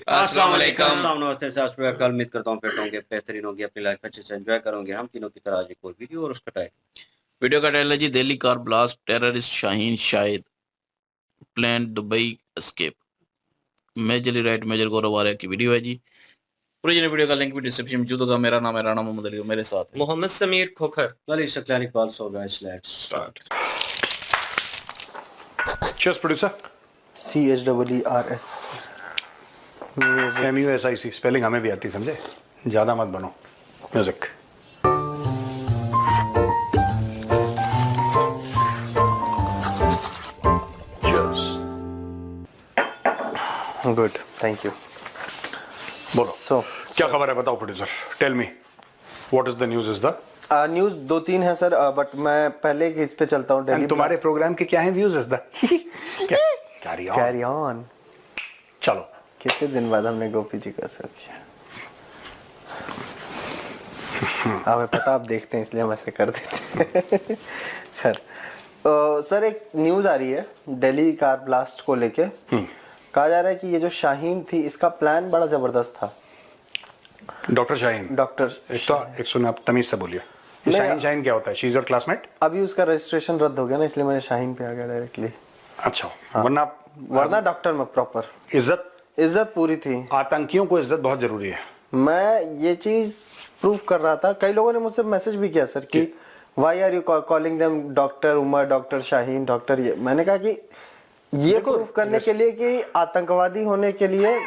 अस्सलाम वालेकुम। नमस्ते साथियों, कल उम्मीद करता हूँ फिट होंगे, बेहतरीन होंगे, अपनी लाइफ अच्छे से एंजॉय करोगे। हम तीनों की तरह आज एक और वीडियो और उसका टाइटल। वीडियो का टाइटल है ji Delhi car blast, terrorist Shaheen Shahid, plan Dubai escape. Majorly right major Gaurav Arya की वीडियो है जी। ओरिजिनल वीडियो का लिंक भी डिस्क्रिप्शन में मौजूद होगा। मेरा नाम है राणा मोहम्मद अली, मेरे साथ है Mohammad Sameer Khokhar. Ali Saklani Iqbal. So guys let's start. Cheers, producer. CHEERS MUSIC spelling हमें भी आती, समझे? ज्यादा मत बनो। Music. Cheers. Good, thank you. बोलो। सो क्या खबर है, बताओ producer. Tell me what is the news is the news दो तीन है सर, बट मैं पहले इस पे चलता हूँ। एंड तुम्हारे प्रोग्राम के क्या है views is the carry on. चलो। कितने दिन बाद हमने गोपी जी का सब किया। हमें पता, आप देखते हैं इसलिए हम ऐसे कर देते हैं। खैर सर, एक न्यूज आ रही है दिल्ली कार ब्लास्ट को लेके। कहा जा रहा है कि ये जो शाहीन थी, इसका प्लान बड़ा जबरदस्त था। डॉक्टर शाहीन। डॉक्टर एक सुन, आप तमीज से बोलिए। शाहीन क्या होता है? She is your classmate. अभी उसका रजिस्ट्रेशन रद्द हो गया ना, इसलिए मैंने शाहीन पे आ गया डायरेक्टली। अच्छा। हाँ। वरना डॉक्टर में प्रॉपर इज्जत पूरी थी। आतंकियों को इज्जत बहुत जरूरी है। मैं ये चीज प्रूव कर रहा था। कई लोगों ने मुझसे मैसेज भी किया सर कि why are you calling them doctor Umar, doctor Shaheen, doctor ये। मैंने कहा कि ये प्रूव करने के लिए कि आतंकवादी होने के लिए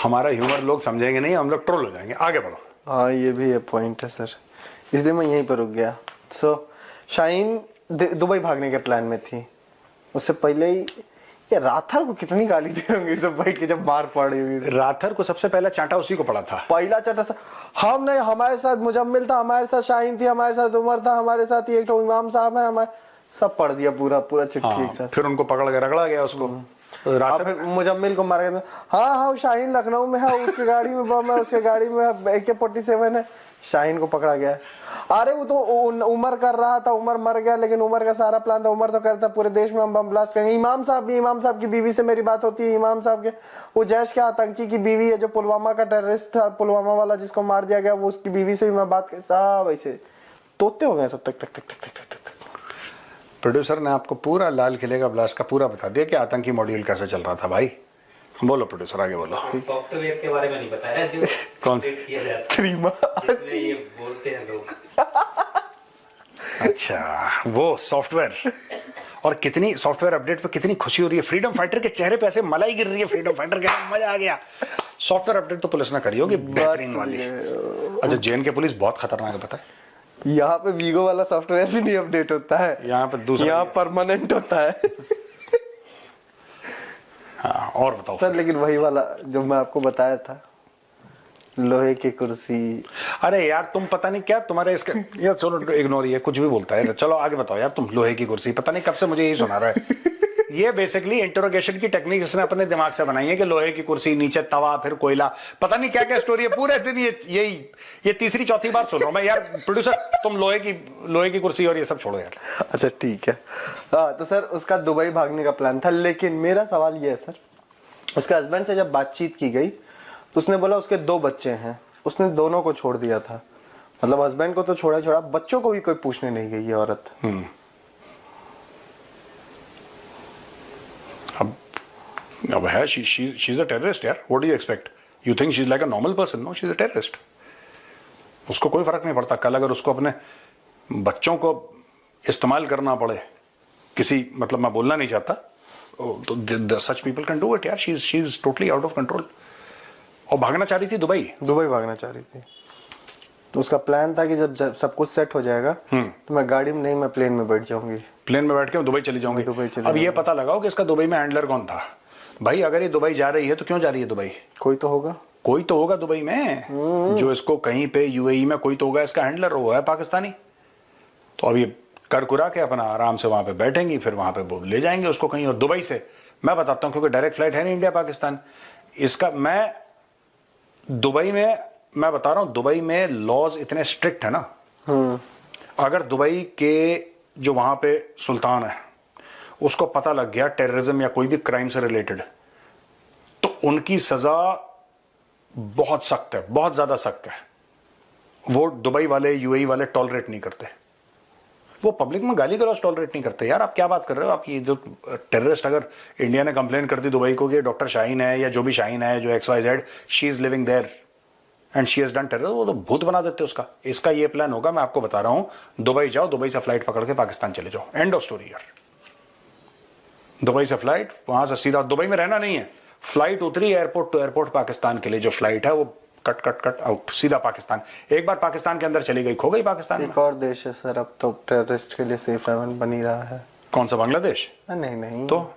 हमारा ह्यूमर लोग समझेंगे नहीं, हम लोग ट्रोल हो जाएंगे। आगे बढ़ो। हाँ, ये भी है पॉइंट है सर, इसलिए मैं यहीं पर रुक गया। सो शाहीन दुबई भागने के प्लान में थी। उससे पहले ही ये राथर को कितनी गाली दे होंगे सब भाई की जब मार पड़ी हुई। राथर को सबसे पहला चांटा उसी को पड़ा था। पहला चांटा हम नहीं, हमारे साथ मुजम्मिल था, हमारे साथ शाहीन थी, हमारे साथ उमर था, हमारे साथ एक तो इमाम साहब है, हमारे सब पढ़ दिया पूरा चिट्ठी एक साथ। फिर उनको पकड़ के रगड़ा गया उसको। फिर मुजम्मिल को मार गया। हाँ, शाहीन लखनऊ में है, उसकी गाड़ी में बम है, उसके गाड़ी में AK-47 है। शाहीन को पकड़ा गया। अरे वो तो उमर कर रहा था, उमर मर गया, लेकिन उमर का सारा प्लान था। उमर तो कहता पूरे देश में हम बम ब्लास्ट करेंगे। इमाम साहब की बीवी से मेरी बात होती है। इमाम साहब के वो जैश के आतंकी की बीवी है, जो पुलवामा का टेररिस्ट था, पुलवामा वाला जिसको मार दिया गया, वो उसकी बीवी से भी मैं बात कर। सब ऐसे तोते हो गए सब। तक प्रोड्यूसर ने आपको पूरा लाल किले का ब्लास्ट का पूरा बता दिया कि आतंकी मॉड्यूल कैसे चल रहा था। भाई बोलो प्रोड्यूसर, आगे बोलो। सॉफ्टवेयर के बारे में नहीं बताया जो कौन सी? ये बोलते हैं लोग। अच्छा, वो सॉफ्टवेयर। और कितनी सॉफ्टवेयर अपडेट पे कितनी खुशी हो रही है। फ्रीडम फाइटर के चेहरे पे ऐसे मलाई गिर रही है। फ्रीडम फाइटर के मजा आ गया। सॉफ्टवेयर अपडेट तो पुलिस ने करी होगी, बेहतरीन वाली। अच्छा, JNK पुलिस बहुत खतरनाक है, पता है? यहाँ पे वीगो वाला सॉफ्टवेयर भी नहीं अपडेट होता है, यहाँ पे दूसरा, यहाँ परमानेंट होता है। हाँ, और बताओ सर, लेकिन वही वाला जो मैं आपको बताया था, लोहे की कुर्सी। अरे यार, तुम पता नहीं क्या तुम्हारे इसका यार, चलो इग्नोर, ये कुछ भी बोलता है। चलो आगे बताओ यार। तुम लोहे की कुर्सी, पता नहीं कब से मुझे यही सुना रहा है। ये बेसिकली इंटरोगेशन की टेक्निक इसने अपने दिमाग से बनाई है कि लोहे की कुर्सी, नीचे तवा, फिर कोयला, पता नहीं क्या क्या स्टोरी है। पूरे दिन ये तीसरी चौथी बार सुन रहा हूं मैं यार। प्रोड्यूसर, तुम लोहे की कुर्सी और ये सब छोड़ो यार। अच्छा ठीक है। तो सर, उसका दुबई भागने का प्लान था, लेकिन मेरा सवाल ये है सर, उसके हस्बैंड से जब बातचीत की गई तो उसने बोला उसके 2 बच्चे हैं, उसने दोनों को छोड़ दिया था। मतलब हस्बैंड को तो छोड़ा, बच्चों को भी कोई पूछने नहीं गई ये औरत। अब है she's a terrorist यार। What do you expect? You think she's like a normal person? No, she's a terrorist. उसको कोई फर्क नहीं पड़ता। कल अगर उसको अपने बच्चों को इस्तेमाल करना पड़े किसी, मतलब मैं बोलना नहीं चाहता, तो such people can do it यार। She's totally out of control। और भागना चाह रही थी दुबई भागना चाह रही थी। तो उसका प्लान था कि जब सब कुछ सेट हो जाएगा तो मैं गाड़ी में नहीं, मैं प्लेन में बैठ जाऊंगी। प्लेन में बैठ के दुबई चली जाऊंगी। अब ये पता लगाओ कि इसका दुबई में हैंडलर कौन था। भाई, अगर ये दुबई जा रही है तो क्यों जा रही है दुबई? कोई तो होगा दुबई में, जो इसको कहीं पे UAE में कोई तो होगा इसका हैंडलर, वो है पाकिस्तानी। तो अब ये कर कुरा के अपना आराम से वहां पे बैठेंगी, फिर वहां पे ले जाएंगे उसको कहीं। और दुबई से मैं बताता हूँ, क्योंकि डायरेक्ट फ्लाइट है नहीं इंडिया पाकिस्तान। इसका मैं बता रहा हूँ, दुबई में लॉज इतने स्ट्रिक्ट है ना। अगर दुबई के जो वहां पे सुल्तान है उसको पता लग गया टेररिज्म या कोई भी क्राइम से रिलेटेड, तो उनकी सजा बहुत सख्त है, बहुत ज्यादा सख्त है। वो दुबई वाले, यूएई वाले टॉलरेट नहीं करते, वो पब्लिक में गाली गलौज टॉलरेट नहीं करते। यार आप क्या बात कर रहे हो? आप ये जो टेररिस्ट, अगर इंडिया ने कंप्लेन कर दी दुबई को कि डॉक्टर शाहीन है या जो भी शाहीन है जो XYZ, she is living there and she has done terror, वो तो भूत बना देते उसका। इसका ये प्लान होगा, मैं आपको बता रहा हूं, दुबई जाओ, दुबई से फ्लाइट पकड़ के पाकिस्तान चले जाओ, एंड ऑफ स्टोरी यार। दुबई से फ्लाइट, वहां से सीधा दुबई में रहना नहीं है, फ्लाइट उतरी एयरपोर्ट टू एयरपोर्ट पाकिस्तान के लिए, जो फ्लाइट है वो कट कट कट आउट, सीधा पाकिस्तान। एक बार पाकिस्तान के अंदर चली गई, खो गई पाकिस्तान में। एक और देश है सर अब तो टेररिस्ट के लिए सेफ हेवन बन ही रहा है। कौन सा? बांग्लादेश? नहीं नहीं, तो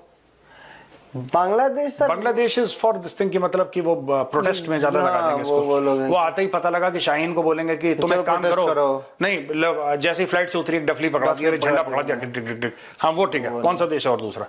Bangladesh sir, Bangladesh is for this thing की, मतलब कि वो प्रोटेस्ट में ज्यादा लगा देंगे इसको। वो आते ही पता लगा कि शाहीन को बोलेंगे कि तुम एक काम करो, नहीं जैसे ही फ्लाइट से उतरी एक डफली पकड़ा दिया, झंडा पकड़ा दिया, टिक टिक टिक टिक। हाँ वो ठीक है। कौन सा देश है और दूसरा?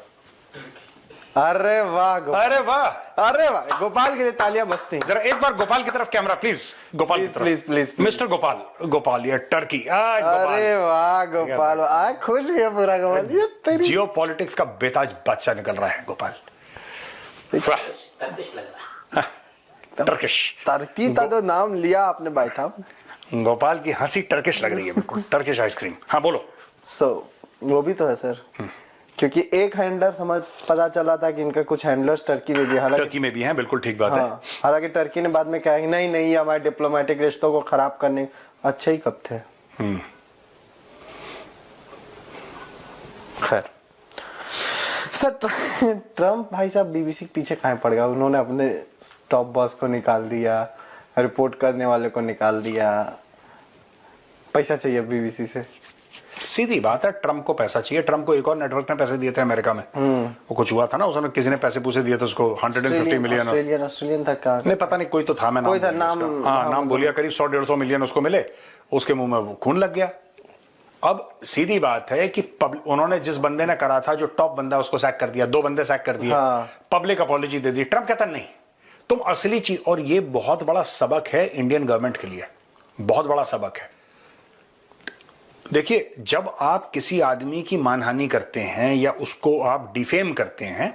अरे वाह, अरे वाह, अरे वाह, गोपाल के लिए तालियां बजती। जरा एक बार गोपाल की तरफ कैमरा प्लीज, गोपाल की तरफ please please, mister Gopal, Gopal ये टर्की। अरे वाह गोपाल, आज खुश गया पूरा गोपाल। ये तेरी जियो पॉलिटिक्स का बेताज बादशाह निकल रहा है गोपाल। टर्किश, टर्की का तो नाम लिया आपने भाई साहब। गोपाल की हंसी टर्किश लग रही है बिल्कुल, टर्किश आइसक्रीम। हाँ बोलो। वो भी तो है सर, क्योंकि एक हैंडलर समझ पता चला था कि इनका कुछ हैंडलर्स टर्की में भी, हालांकि टर्की में भी हैं, बिल्कुल ठीक बात है। हालांकि टर्की ने बाद में कहा कि नहीं नहीं, हमारे डिप्लोमेटिक रिश्तों को खराब करने अच्छे ही कब थे। खैर सर, ट्रम्प भाई साहब बीबीसी के पीछे कहाँ पड़ गया? उन्होंने अपने टॉप बॉस को निकाल दिया, रिपोर्ट करने वाले को निकाल दिया, पैसा चाहिए बीबीसी से। सीधी बात है, ट्रम्प को पैसा चाहिए। ट्रम्प को एक और नेटवर्क ने पैसे दिए थे अमेरिका में, वो कुछ हुआ था ना, उसने किसी ने पैसे पूसे दिए थे उसको 150 मिलियन। ऑस्ट्रेलियन था क्या? नहीं पता नहीं, कोई तो था, मैं कोई था नाम, हाँ नाम बोलिया, करीब 100-150 मिलियन उसको मिले, उसके मुंह में खून लग गया। अब सीधी बात है कि उन्होंने जिस बंदे ने करा था, जो टॉप बंदा, उसको सैक कर दिया, 2 बंदे सैक कर दिए, पब्लिक अपॉलॉजी दे दी। ट्रम्प कहता नहीं, तुम असली चीज, और ये बहुत बड़ा सबक है इंडियन गवर्नमेंट के लिए, बहुत बड़ा सबक है। देखिए, जब आप किसी आदमी की मानहानि करते हैं या उसको आप डिफेम करते हैं,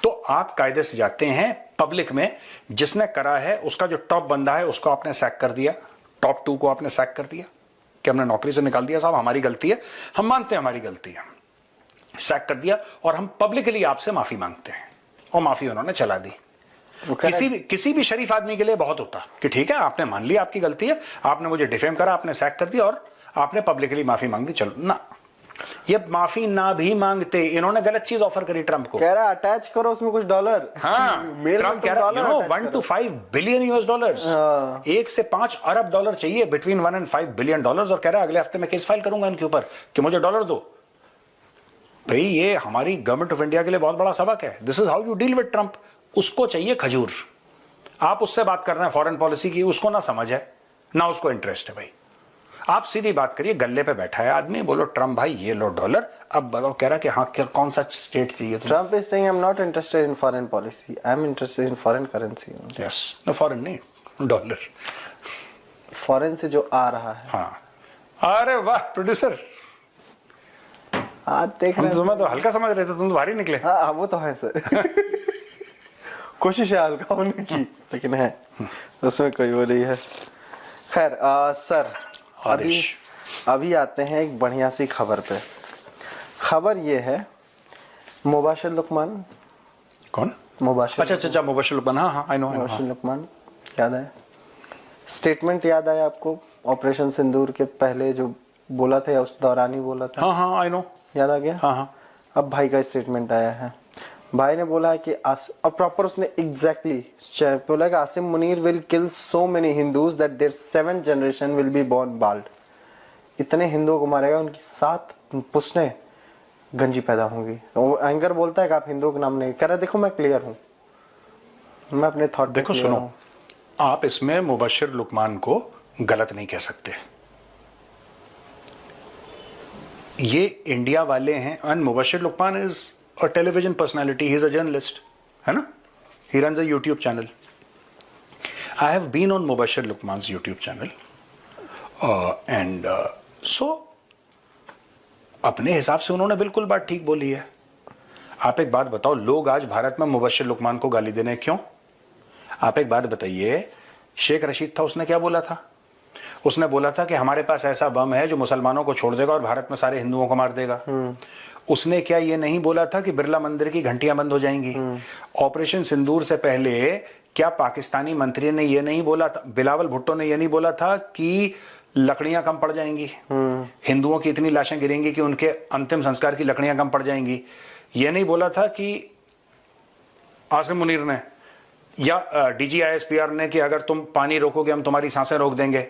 तो आप कायदे से जाते हैं पब्लिक में, जिसने करा है उसका जो टॉप बंदा है उसको आपने सैक कर दिया, टॉप 2 को आपने सैक कर दिया कि हमने नौकरी से निकाल दिया, साहब हमारी गलती है, हम मानते हैं हमारी गलती है, सैक कर दिया, और हम पब्लिकली आपसे माफी मांगते हैं। और माफी उन्होंने चला दी। किसी भी शरीफ आदमी के लिए बहुत होता कि ठीक है, आपने मान लिया आपकी गलती है, आपने मुझे डिफेम करा, आपने सैक कर दिया और आपने पब्लिकली माफी मांग दी, चलो ना। ये माफी ना भी मांगते, इन्होंने गलत चीज ऑफर करी ट्रम्प को, कह रहा अटैच करो उसमें कुछ डॉलर। हाँ, ट्रम्प कह रहा 1 to 5 बिलियन $, 1 से 5 अरब डॉलर चाहिए, बिटवीन 1 and 5 बिलियन $, और कह रहा है अगले हफ्ते में केस फाइल करूंगा इनके ऊपर कि मुझे डॉलर दो। भाई ये हमारी गवर्नमेंट ऑफ इंडिया के लिए बहुत बड़ा सबक है। This is how you deal with Trump. उसको चाहिए खजूर, आप उससे बात कर रहे हैं फॉरेन पॉलिसी की, उसको ना समझ है ना उसको इंटरेस्ट है। भाई आप सीधी बात करिए, गले पे बैठा है आदमी, बोलो ट्रम्प भाई ये लो डॉलर, अब बताओ, कह रहा कि हाँ क्या कौन सा स्टेट चाहिए तुम्हें? Trump is saying I am not interested in foreign policy, I am interested in foreign currency. Yes, no foreign नहीं, डॉलर, फॉरेन से जो आ रहा है। हाँ, अरे वाह प्रोड्यूसर, आज देख रहे हैं, तुम्हें तो हल्का समझ रहे थे, तुम तो भारी निकले। हाँ वो तो है सर। कोशिश है हल्का होने की, लेकिन है उसमें कोई वो नहीं है। खैर सर, अभी आते हैं एक बढ़िया सी खबर पे। खबर ये है, मुबाशिर लुकमान। कौन? मुबाशिर, अच्छा, मुबाशिर लुकमान, हाँ आई नो, मुबाशिर लुकमान याद है? स्टेटमेंट याद आया आपको? ऑपरेशन सिंदूर के पहले जो बोला था, या उस दौरान ही बोला था? हाँ आई नो, याद आ गया? हाँ। अब भाई का स्टेटमेंट आया है। भाई ने बोला है कि और प्रॉपर उसने एग्जैक्टली बोला कि Asim Munir will kill so many Hindus that their 7th generation will be born bald. इतने हिंदुओं को मारेगा, उनकी 7 पुश्तें गंजी पैदा होंगी। एंकर बोलता है कि आप हिंदुओं के नाम नहीं, कह रहा देखो मैं क्लियर हूं, मैं अपने थॉट देखो सुनो, आप इसमें मुबशिर लुकमान को गलत नहीं कह सकते। ये इंडिया वाले हैं, and Mubashir Luqman is a television personality, he's a journalist, है ना? He runs a YouTube channel. I have been on Mubashir Luqman's YouTube channel, and so अपने हिसाब से उन्होंने बिल्कुल बात ठीक बोली है। आप एक बात बताओ, लोग आज भारत में मुबश्शिर लुकमान को गाली देने क्यों? आप एक बात बताइए, शेख रशीद था, उसने क्या बोला था? उसने बोला था कि हमारे पास ऐसा बम है जो मुसलमानों को छोड़ देगा और भारत में सारे हिंदुओं को मार देगा। उसने क्या ये नहीं बोला था कि बिरला मंदिर की घंटियां बंद हो जाएंगी? ऑपरेशन सिंदूर से पहले क्या पाकिस्तानी मंत्री ने ये नहीं बोला था, बिलावल भुट्टो ने ये नहीं बोला था कि लकड़ियां कम पड़ जाएंगी, हिंदुओं की इतनी लाशें गिरेंगी कि उनके अंतिम संस्कार की लकड़ियां कम पड़ जाएंगी? ये नहीं बोला था कि आसिम मुनीर ने या DGISPR ने कि अगर तुम पानी रोकोगे हम तुम्हारी सांसें रोक देंगे?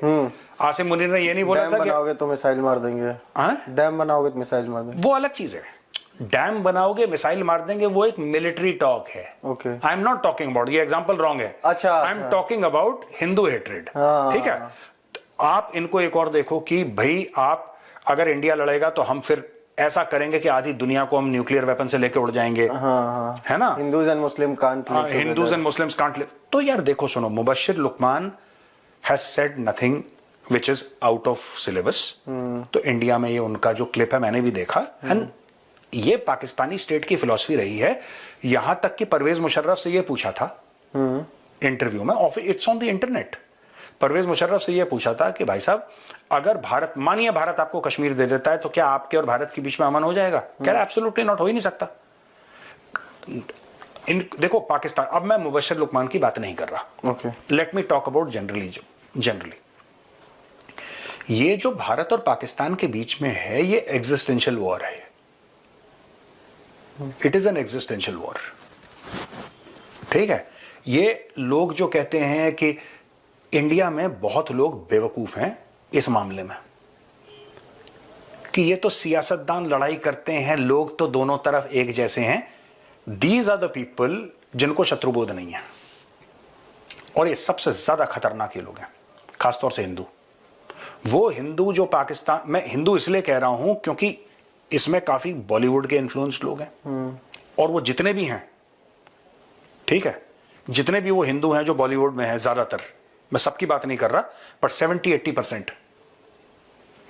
आसिम मुनीर ने ये नहीं बोला था कि बनाओगे तो मिसाइल मार देंगे। डैम बनाओगे तो मिसाइल मार देंगे। वो अलग चीज है। डैम बनाओगे मिसाइल मार देंगे वो एक मिलिट्री टॉक है। Okay, I am not talking about, ये एग्जांपल रॉन्ग है। अच्छा, I am talking about Hindu hatred. ठीक है, आप इनको एक और देखो कि भाई आप अगर इंडिया लड़ेगा तो हम फिर ऐसा करेंगे कि आधी दुनिया को हम न्यूक्लियर वेपन से लेके उड़ जाएंगे। है ना? Hindus and Muslim can't live, Hindus and Muslims can't live. तो यार देखो, सुनो, Mubashir Luqman has said nothing which is out of syllabus. तो इंडिया में ये उनका जो क्लिप है मैंने भी देखा, एंड ये पाकिस्तानी स्टेट की फिलॉसफी रही है। यहां तक कि परवेज मुशर्रफ से ये पूछा था इंटरव्यू में, it's on the internet. Parvez Musharraf से ये पूछा था कि भाई साहब, अगर भारत, मानिए भारत आपको कश्मीर दे देता है तो क्या आपके और भारत के बीच में अमन हो जाएगा? कह रहा एब्सोल्युटली नॉट, हो ही नहीं सकता। देखो पाकिस्तान, अब मैं मुबश्शिर लुकमान की बात नहीं कर रहा। Okay, let me talk about generally ये जो भारत और पाकिस्तान के बीच में है, ये एग्जिस्टेंशियल वॉर है। It is an existential war. ठीक है, ये लोग जो कहते हैं कि इंडिया में बहुत लोग बेवकूफ हैं इस मामले में कि ये तो सियासतदान लड़ाई करते हैं, लोग तो दोनों तरफ एक जैसे हैं। दीज आर द पीपल जिनको शत्रुबोध नहीं है, और ये सबसे ज्यादा खतरनाक ये लोग हैं, खासतौर से हिंदू। वो हिंदू जो पाकिस्तान, मैं हिंदू इसलिए कह रहा हूं क्योंकि इसमें काफी बॉलीवुड के इन्फ्लुएंस्ड लोग हैं, और वो जितने भी हैं, ठीक है, जितने भी वो हिंदू हैं जो बॉलीवुड में हैं, ज्यादातर, मैं सबकी बात नहीं कर रहा, बट 70-80%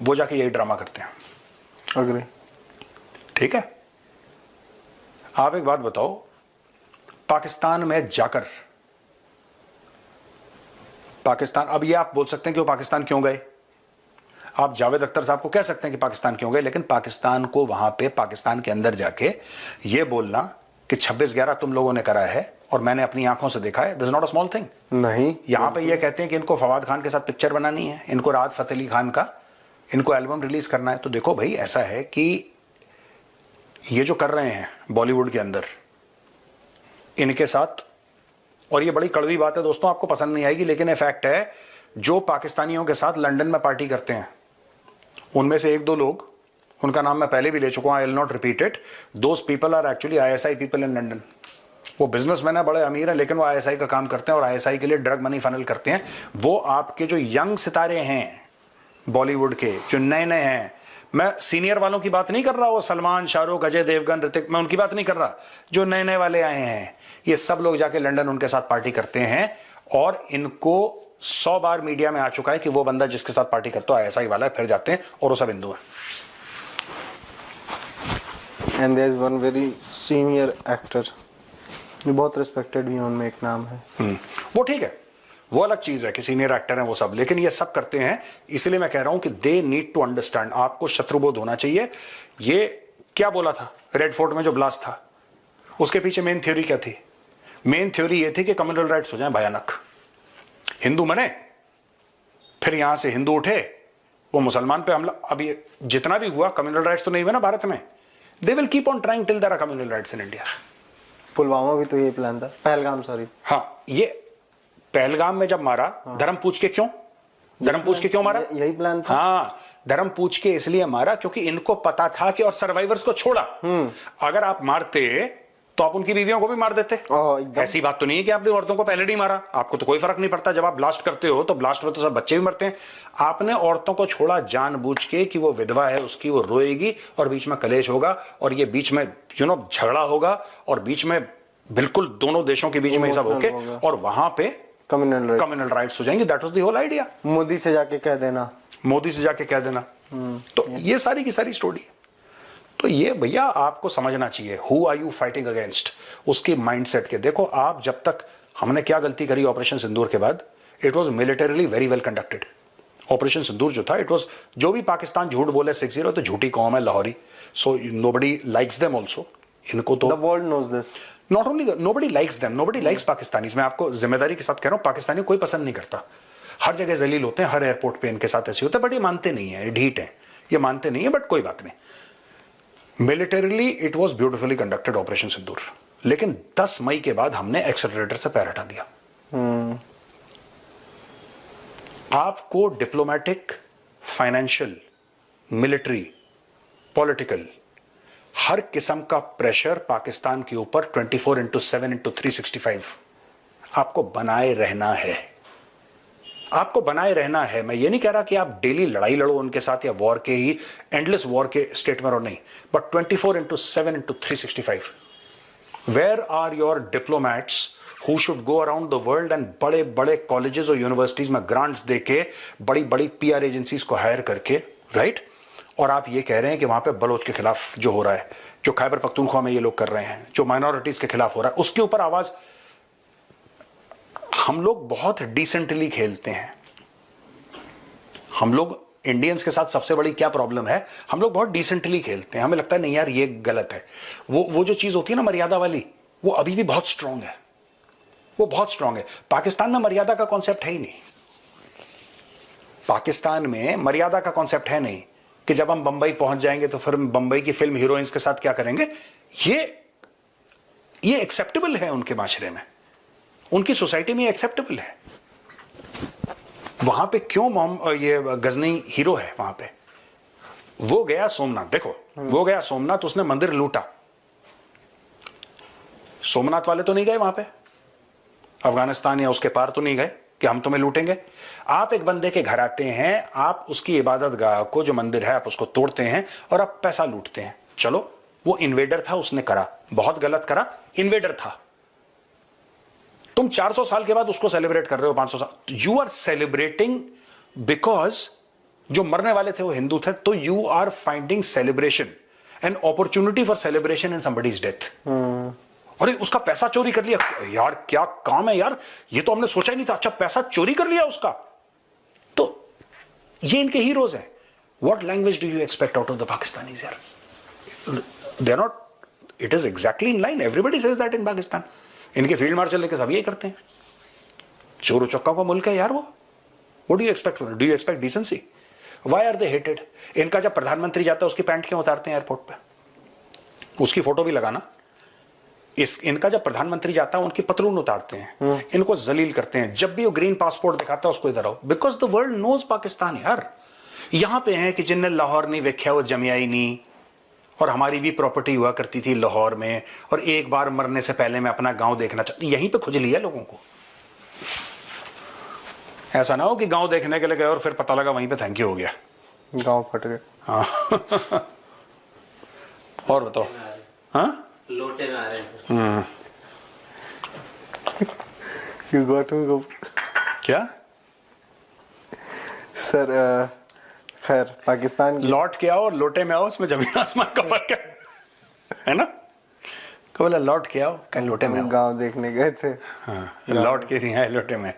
वो जाके यही ड्रामा करते हैं। अग्री। ठीक है, आप एक बात बताओ, पाकिस्तान में जाकर, पाकिस्तान, अब ये आप बोल सकते हैं कि वो पाकिस्तान क्यों गए, आप जावेद अख्तर साहब को कह सकते हैं कि पाकिस्तान क्यों गए, लेकिन पाकिस्तान को वहां पे, पाकिस्तान के अंदर जाके ये बोलना कि 26/11 तुम लोगों ने करा है और मैंने अपनी आंखों से देखा है, this is not a small thing. नहीं, यहां पे ये कहते हैं कि इनको फवाद खान के साथ पिक्चर बनानी है, इनको राहत फतेह अली खान का, इनको एल्बम रिलीज करना है। तो देखो भाई, ऐसा है कि ये जो कर रहे हैं बॉलीवुड के अंदर इनके साथ, और ये बड़ी कड़वी बात है दोस्तों, आपको पसंद नहीं आएगी, लेकिन ये फैक्ट है, जो पाकिस्तानियों के साथ लंदन में पार्टी करते हैं उनमें से 1-2 लोग, उनका नाम मैं पहले भी ले चुका हूं, I will not repeat it, those people are actually ISI people in London. वो बिजनेसमैन है, बड़े अमीर हैं, लेकिन वो ISI का काम करते हैं और ISI के लिए ड्रग मनी फनल करते हैं। वो आपके जो यंग सितारे हैं बॉलीवुड के, जो नए नए हैं, मैं सीनियर वालों की बात नहीं कर रहा, वो सलमान, शाहरुख, अजय देवगन, ऋतिक, मैं उनकी बात नहीं कर रहा, जो नए नए वाले आए हैं, ये सब लोग जाके लंदन उनके साथ पार्टी करते हैं, और इनको 100 बार मीडिया में आ चुका है कि वो बंदा जिसके साथ पार्टी करता है ISI वाला है, फिर जाते हैं और वो सब हिंदू है। And there is one very senior actor, बहुत रिस्पेक्टेड भी, उनमें एक नाम है। वो ठीक है, वो अलग चीज है कि सीनियर एक्टर हैं वो सब, लेकिन ये सब करते हैं। इसलिए मैं कह रहा हूं कि दे नीड टू अंडरस्टैंड, आपको शत्रुबोध होना चाहिए। ये क्या बोला था रेड फोर्ट में जो ब्लास्ट था, उसके पीछे मेन थ्योरी क्या थी? मेन थ्योरी ये थी कि कम्युनल राइट्स हो जाए भयानक, हिंदू मने, फिर यहां से हिंदू उठे, वो मुसलमान पे हमला। अब ये जितना भी हुआ, कम्युनल राइट्स तो नहीं हुए ना भारत में, they will keep on trying till there are communal riots in India. Pulwama भी तो ये प्लान था, पहलगाम, सॉरी। हाँ, ये पहलगाम में जब मारा, धर्म पूछ के क्यों, धर्म पूछ के क्यों मारा? यही प्लान था। हाँ, धर्म पूछ के इसलिए मारा क्योंकि इनको पता था कि, और सर्वाइवर्स को छोड़ा, अगर आप मारते तो आप उनकी बीवियों को भी मार देते। ऐसी बात तो नहीं है कि आपने औरतों को पहले नहीं मारा, आपको तो कोई फर्क नहीं पड़ता। जब आप ब्लास्ट करते हो तो ब्लास्ट में तो सब बच्चे भी मरते हैं। आपने औरतों को छोड़ा जानबूझ के कि वो विधवा है उसकी, वो रोएगी और बीच में कलेश होगा, और ये बीच में झगड़ा होगा, और बीच में बिल्कुल दोनों देशों के बीच में सब होके, और वहां पे कम्युनल राइट्स हो जाएंगे। That was the whole idea. Modi से जाके कह देना, मोदी से जाके कह देना। तो ये सारी की सारी स्टोरी। तो ये भैया आपको समझना चाहिए, who are you fighting against, उसकी माइंडसेट के। देखो आप जब तक, हमने क्या गलती करी ऑपरेशन सिंदूर के बाद, it was militarily very well conducted. Operation Sindoor जो था, इट वॉज, जो भी पाकिस्तान झूठ बोले 6-0 तो झूठी कौम है Lahori, so nobody likes them also. इनको तो the world knows this, not only nobody likes them, nobody likes Pakistanis. मैं आपको जिम्मेदारी के साथ कह रहा हूं, पाकिस्तानी कोई पसंद नहीं करता, हर जगह जलील होते हैं, हर एयरपोर्ट पे इनके साथ ऐसे होता है, बट ये मानते नहीं है, ढीठ है, ये मानते नहीं है, बट कोई बात नहीं। Militarily it was beautifully conducted operation Sindoor, लेकिन 10 मई के बाद हमने एक्सेलरेटर से पैर हटा दिया। आपको डिप्लोमेटिक, फाइनेंशियल, मिलिट्री, पॉलिटिकल, हर किस्म का प्रेशर पाकिस्तान के ऊपर 24/7/365 आपको बनाए रहना है, आपको बनाए रहना है। मैं ये नहीं कह रहा कि आप डेली लड़ाई लड़ो उनके साथ या वॉर के ही, एंडलेस वॉर के स्टेट में रहो, नहीं, but 24/7/365 where are your diplomats who should go around the world and बड़े बड़े कॉलेजेस और यूनिवर्सिटीज में ग्रांट्स देके, बड़ी बड़ी पीआर एजेंसीज को हायर करके, राइट? और आप ये कह रहे हैं कि वहां पे बलोच के खिलाफ जो हो रहा है, जो खैबर पख्तूनख्वा में ये लोग कर रहे हैं, जो माइनॉरिटीज के खिलाफ हो रहा है, उसके ऊपर आवाज। हम लोग बहुत डिसेंटली खेलते हैं, हम लोग इंडियंस के साथ सबसे बड़ी क्या प्रॉब्लम है, हम लोग बहुत डिसेंटली खेलते हैं, हमें लगता है नहीं यार ये गलत है। वो जो चीज होती है ना मर्यादा वाली, वो अभी भी बहुत स्ट्रांग है, वो बहुत स्ट्रांग है। पाकिस्तान में मर्यादा का कॉन्सेप्ट है ही नहीं, पाकिस्तान में मर्यादा का कॉन्सेप्ट है नहीं कि जब हम बंबई पहुंच जाएंगे तो फिर बंबई की फिल्म हीरोइंस के साथ क्या करेंगे। ये एक्सेप्टेबल है उनके माशरे में, उनकी सोसाइटी में एक्सेप्टेबल है। वहां पे क्यों ये गजनी हीरो है वहां पे, वो गया सोमनाथ, देखो वो गया सोमनाथ, उसने मंदिर लूटा। सोमनाथ वाले तो नहीं गए वहां पे, अफगानिस्तान या उसके पार तो नहीं गए कि हम तुम्हें लूटेंगे। आप एक बंदे के घर आते हैं, आप उसकी इबादत गाह को, जो मंदिर है, आप उसको तोड़ते हैं और आप पैसा लूटते हैं। चलो वो इन्वेडर था, उसने करा, बहुत गलत करा, इन्वेडर था। तुम 400 साल के बाद उसको सेलिब्रेट कर रहे हो, 500 साल। यू आर सेलिब्रेटिंग बिकॉज जो मरने वाले थे वो हिंदू थे, तो you are finding celebration, an opportunity for celebration in somebody's death. अरे उसका पैसा चोरी कर लिया, यार क्या काम है यार, ये तो हमने सोचा ही नहीं था। अच्छा पैसा चोरी कर लिया उसका, तो ये इनके हीरोज हैं। What language do you expect out of the Pakistanis यार? They are not, it is exactly in line, everybody says that in Pakistan. इनके फील्ड मार्शल लेके सब ये करते हैं, चोर चक्का का मुल्क है यार वो। What do you expect? Do you expect decency? Why are they hated? इनका जब प्रधानमंत्री जाता है उसकी पैंट क्यों उतारते हैं एयरपोर्ट पे? उसकी फोटो भी लगाना। इनका जब प्रधानमंत्री जाता है उनकी पतलून उतारते हैं, इनको जलील करते हैं। जब भी वो ग्रीन पासपोर्ट दिखाता है उसको इधर आओ, because the world knows Pakistan यार। यहां पे हैं कि जिनने लाहौर नहीं वेख्या वो जमिया ही नहीं, और हमारी भी प्रॉपर्टी हुआ करती थी लाहौर में, और एक बार मरने से पहले मैं अपना गांव देखना चाहता। यहीं पे खुजली है लोगों को। ऐसा ना हो कि गांव देखने के लिए गए और फिर पता लगा वहीं पे थैंक यू हो गया, गांव फट गए। हाँ और बताओ। हाँ लोटे में आ रहे हैं। You got me go. क्या सर खैर पाकिस्तान की लौट के आओ और लोटे में आओ, उसमें जमीन आसमान का फर्क है ना? को बोला लौट के आओ, कल लोटे में आओ। गांव देखने गए थे। हाँ, लौट के नहीं आए, लोटे में।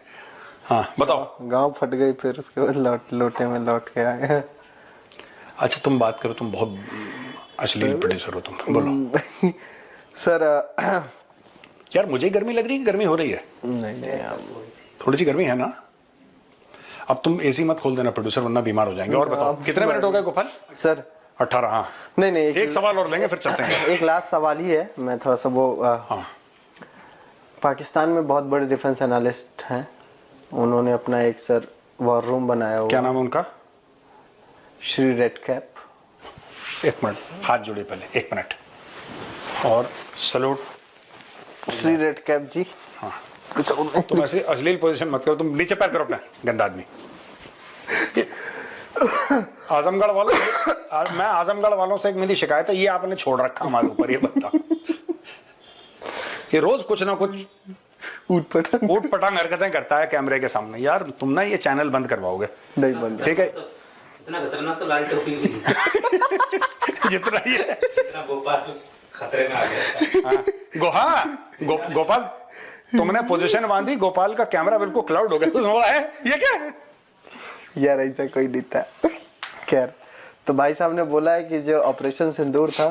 हाँ बताओ। गांव फट गई, फिर उसके बाद लोटे में लौट के आए। अच्छा तुम बात करो, तुम बहुत अश्लील प्रोड्यूसर हो तुम, बोलो। सर यार मुझे ही गर्मी लग रही है, गर्मी हो रही है? नहीं थोड़ी सी गर्मी है ना। अब तुम एसी मत खोल देना प्रोड्यूसर, वरना बीमार हो जाएंगे। और बताओ कितने मिनट हो गए गोपाल? सर 18। हाँ नहीं एक सवाल और लेंगे फिर चलते हैं। एक लास्ट सवाल ही है, मैं थोड़ा सा वो हाँ पाकिस्तान में बहुत बड़े डिफेंस एनालिस्ट हैं, उन्होंने अपना एक सर वॉर रूम बनाया हुआ। क्या नाम है उनका? Shri red cap. एक मिनट, हाथ जोड़े पहले, एक मिनट, और सलूट श्री रेड कैप जी। हाँ तुम ऐसे अश्लील पोजीशन मत करो, तुम नीचे पैर करो अपना, गंदा आदमी। आजमगढ़ वालों, मैं आजमगढ़ वालों से एक मेरी शिकायत है, ये आपने छोड़ रखा हमारे ऊपर, ये बता। ये रोज कुछ ना कुछ ऊट पटांग हरकतें करता है कैमरे के सामने। यार तुम ना ये चैनल बंद करवाओगे? नहीं बंद। ठीक है इतना खतरनाक तो लाल टोपी भी नहीं। जितना ही है। इतना गोपाल खतरे में आ गया था। गोपाल तुमने पोजीशन बांधी, गोपाल का कैमरा बिल्कुल क्लाउड हो गया। उसने बोला है ये क्या है? यार ऐसा कोई नहीं था। खैर, तो भाई साहब ने बोला है कि जो ऑपरेशन सिंदूर था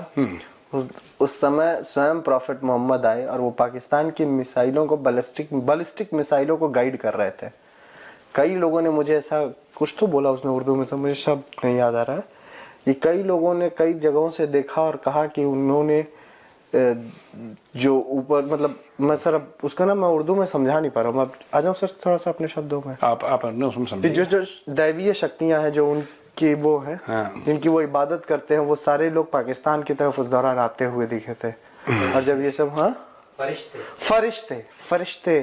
उस समय स्वयं प्रॉफिट मोहम्मद आए और वो पाकिस्तान की मिसाइलों को बैलिस्टिक मिसाइलों को गाइड कर रहे थे। कई लोगों ने मुझे ऐसा कुछ तो बोला उसने उर्दू में, सब मुझे शब्द नहीं याद आ रहा है। ये कई लोगों ने कई जगहों से देखा और कहा कि उन्होंने जो ऊपर, मतलब मैं सर अब उसका ना मैं उर्दू में समझा नहीं पा रहा हूँ। मैं आ जाऊँ सर थोड़ा सा अपने शब्दों में। आप अपने उसमें समझिए। जो दैवीय शक्तियां हैं जो उनकी वो है, जिनकी वो इबादत करते हैं, वो सारे लोग पाकिस्तान की तरफ उस दौरान आते हुए दिखे थे। और जब ये सब फरिश्ते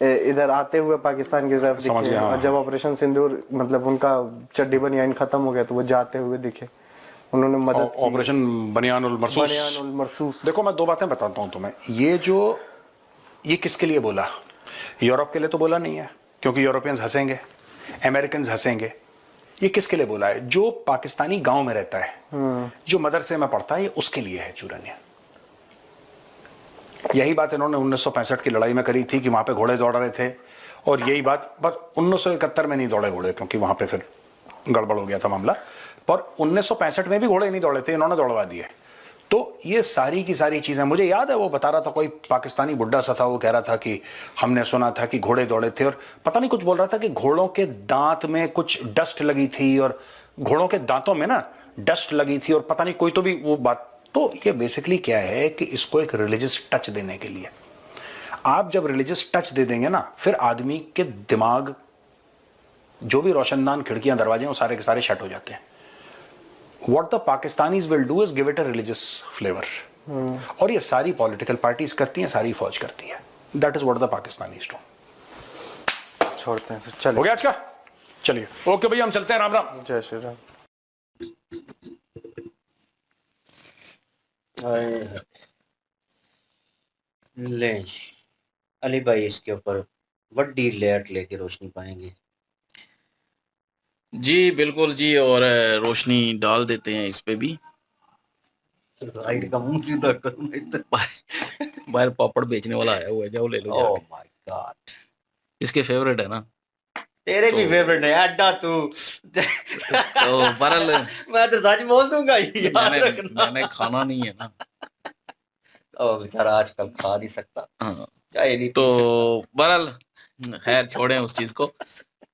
इधर आते हुए पाकिस्तान की तरफ दिखे, और जब ऑपरेशन सिंदूर मतलब उनका चड्डी बनियान खत्म हो गया तो वो जाते हुए दिखे, उन्होंने मदद की। ऑपरेशन बनियानुल मरसूस। देखो मैं दो बातें बताता हूं तुम्हें। ये किसके लिए बोला? यूरोप के लिए तो बोला नहीं है, क्योंकि यूरोपियंस हंसेंगे, अमेरिकन हंसेंगे। ये किसके लिए बोला है? जो पाकिस्तानी गांव में रहता है, जो मदरसे में पढ़ता है, ये उसके लिए है चूरन। यही बात इन्होंने 1965 की लड़ाई में करी थी कि वहां पे घोड़े दौड़ रहे थे, और यही बात बस 1971 में नहीं दौड़े घोड़े, क्योंकि वहां पे फिर गड़बड़ हो गया था मामला। पर 1965 में भी घोड़े नहीं दौड़े थे, इन्होंने दौड़वा दिए। तो ये सारी की सारी चीजें, मुझे याद है वो बता रहा था, कोई पाकिस्तानी बुड्ढा सा था, वो कह रहा था कि हमने सुना था कि घोड़े दौड़े थे, और पता नहीं कुछ बोल रहा था कि घोड़ों के दांत में कुछ डस्ट लगी थी, और घोड़ों के दांतों में ना डस्ट लगी थी, और पता नहीं कोई तो भी वो बात। तो ये बेसिकली क्या है कि इसको एक रिलीजियस टच देने के लिए, आप जब रिलीजियस टच दे देंगे ना, फिर आदमी के दिमाग, जो भी रोशनदान खिड़कियां दरवाजे, वो सारे के सारे शट हो जाते हैं। What the Pakistanis will do is give it a religious flavor. और ये सारी पॉलिटिकल पार्टीज करती हैं, सारी फौज करती है। That is what the Pakistanis do. छोड़ते हैं सर, चलिए। हो गया आज का? चलिए, ओके भैया, हम चलते हैं। राम राम। जय श्री राम। ले जी, अली भाई इसके ऊपर बड़ी लेट लेके रोशनी पाएंगे। जी बिल्कुल जी, और रोशनी डाल देते हैं इस पे भी। राइट का मुंह सीधा करूं इधर। बाहर पापड़ बेचने वाला आया हुआ है, जाओ ले लो ओह जाके। माय गॉड, इसके फेवरेट है ना। तेरे भी फेवरेट है अड्डा तू। तो बरल मैं तो सच बोल दूंगा, याद रखना। मैंने खाना नहीं है ना। ओ बेचारा आजकल खा नहीं सकता, हाँ, चाय नहीं तो पी सकता। बरल खैर छोड़ें उस चीज को।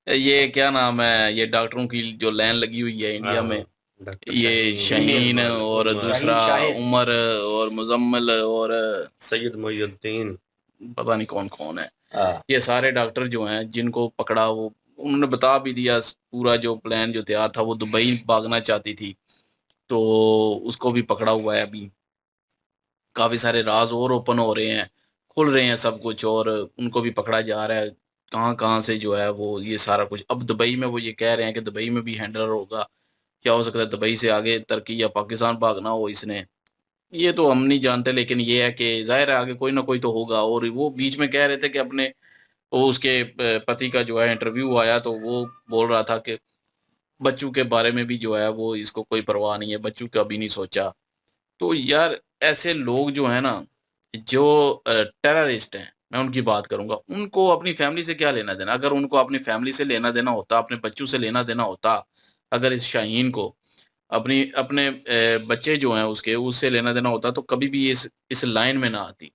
ये क्या नाम है, ये डॉक्टरों की जो लाइन लगी हुई है इंडिया में, ये शाहीन और दूसरा उमर और मुजम्मिल और सैयद मोइनुद्दीन, पता नहीं कौन कौन है। ये सारे डॉक्टर जो हैं जिनको पकड़ा, वो उन्होंने बता भी दिया पूरा जो प्लान जो तैयार था। वो दुबई भागना चाहती थी, तो उसको भी पकड़ा हुआ है। अभी काफी सारे राज और ओपन हो रहे हैं, खुल रहे हैं सब कुछ, और उनको भी पकड़ा जा रहा है। कहाँ कहाँ से जो है वो ये सारा कुछ। अब दुबई में वो ये कह रहे हैं कि दुबई में भी हैंडलर होगा। क्या हो सकता है दुबई से आगे तुर्की या पाकिस्तान भागना हो इसने, ये तो हम नहीं जानते। लेकिन ये है कि जाहिर है आगे कोई ना कोई तो होगा। और वो बीच में कह रहे थे कि अपने वो उसके पति का जो है इंटरव्यू आया, तो वो बोल रहा था कि बच्चों के बारे में भी जो है वो इसको कोई परवाह नहीं है, बच्चों का भी नहीं सोचा। तो यार ऐसे लोग जो है ना, जो टेररिस्ट हैं, मैं उनकी बात करूंगा, उनको अपनी फैमिली से क्या लेना देना। अगर उनको अपनी फैमिली से लेना देना होता, अपने बच्चों से लेना देना होता, अगर इस शाहीन को अपनी अपने बच्चे जो हैं उससे लेना देना होता, तो कभी भी इस लाइन में ना आती,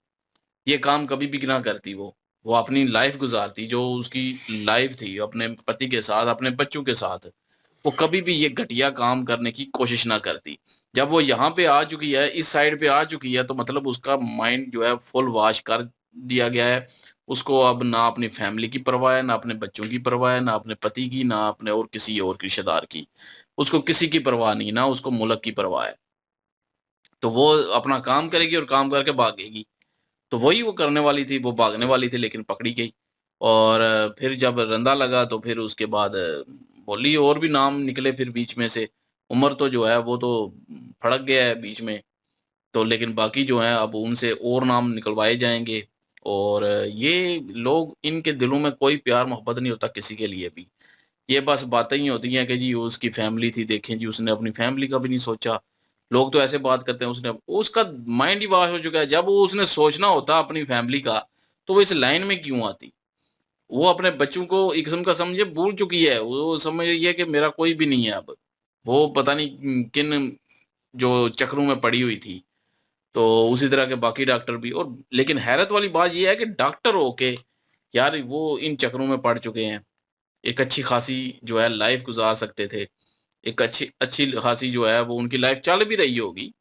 ये काम कभी भी ना करती। वो अपनी लाइफ गुजारती, जो उसकी लाइफ थी अपने पति के साथ, अपने बच्चों के साथ। वो कभी भी ये घटिया काम करने की कोशिश ना करती। जब वो यहाँ पे आ चुकी है, इस साइड पे आ चुकी है, तो मतलब उसका माइंड जो है फुल वॉश कर दिया गया है। उसको अब ना अपनी फैमिली की परवाह है, ना अपने बच्चों की परवाह है, ना अपने पति की, ना अपने और किसी और रिश्तेदार की। उसको किसी की परवाह नहीं, ना उसको मुल्क की परवाह है। तो वो अपना काम करेगी और काम करके भागेगी। तो वही वो करने वाली थी, वो भागने वाली थी, लेकिन पकड़ी गई। और फिर जब रंदा लगा तो फिर उसके बाद बोली, और भी नाम निकले फिर बीच में से। उमर तो जो है वो तो फड़क गया है बीच में। तो लेकिन बाकी जो है अब उनसे और नाम निकलवाए जाएंगे। और ये लोग, इनके दिलों में कोई प्यार मोहब्बत नहीं होता किसी के लिए भी। ये बस बातें ही होती हैं कि जी उसकी फैमिली थी, देखें जी उसने अपनी फैमिली का भी नहीं सोचा। लोग तो ऐसे बात करते हैं, उसने उसका माइंड ही वॉश हो चुका है। जब वो उसने सोचना होता अपनी फैमिली का, तो वो इस लाइन में क्यों आती? वो अपने बच्चों को एक किस्म का समझे भूल चुकी है। वो समझ रही है कि मेरा कोई भी नहीं है अब। वो पता नहीं किन जो चक्रों में पड़ी हुई थी। तो उसी तरह के बाकी डॉक्टर भी। और लेकिन हैरत वाली बात ये है कि डॉक्टर होके यार वो इन चक्रों में पड़ चुके हैं। एक अच्छी खासी जो है लाइफ गुजार सकते थे। एक अच्छी अच्छी खासी जो है वो उनकी लाइफ चल भी रही होगी।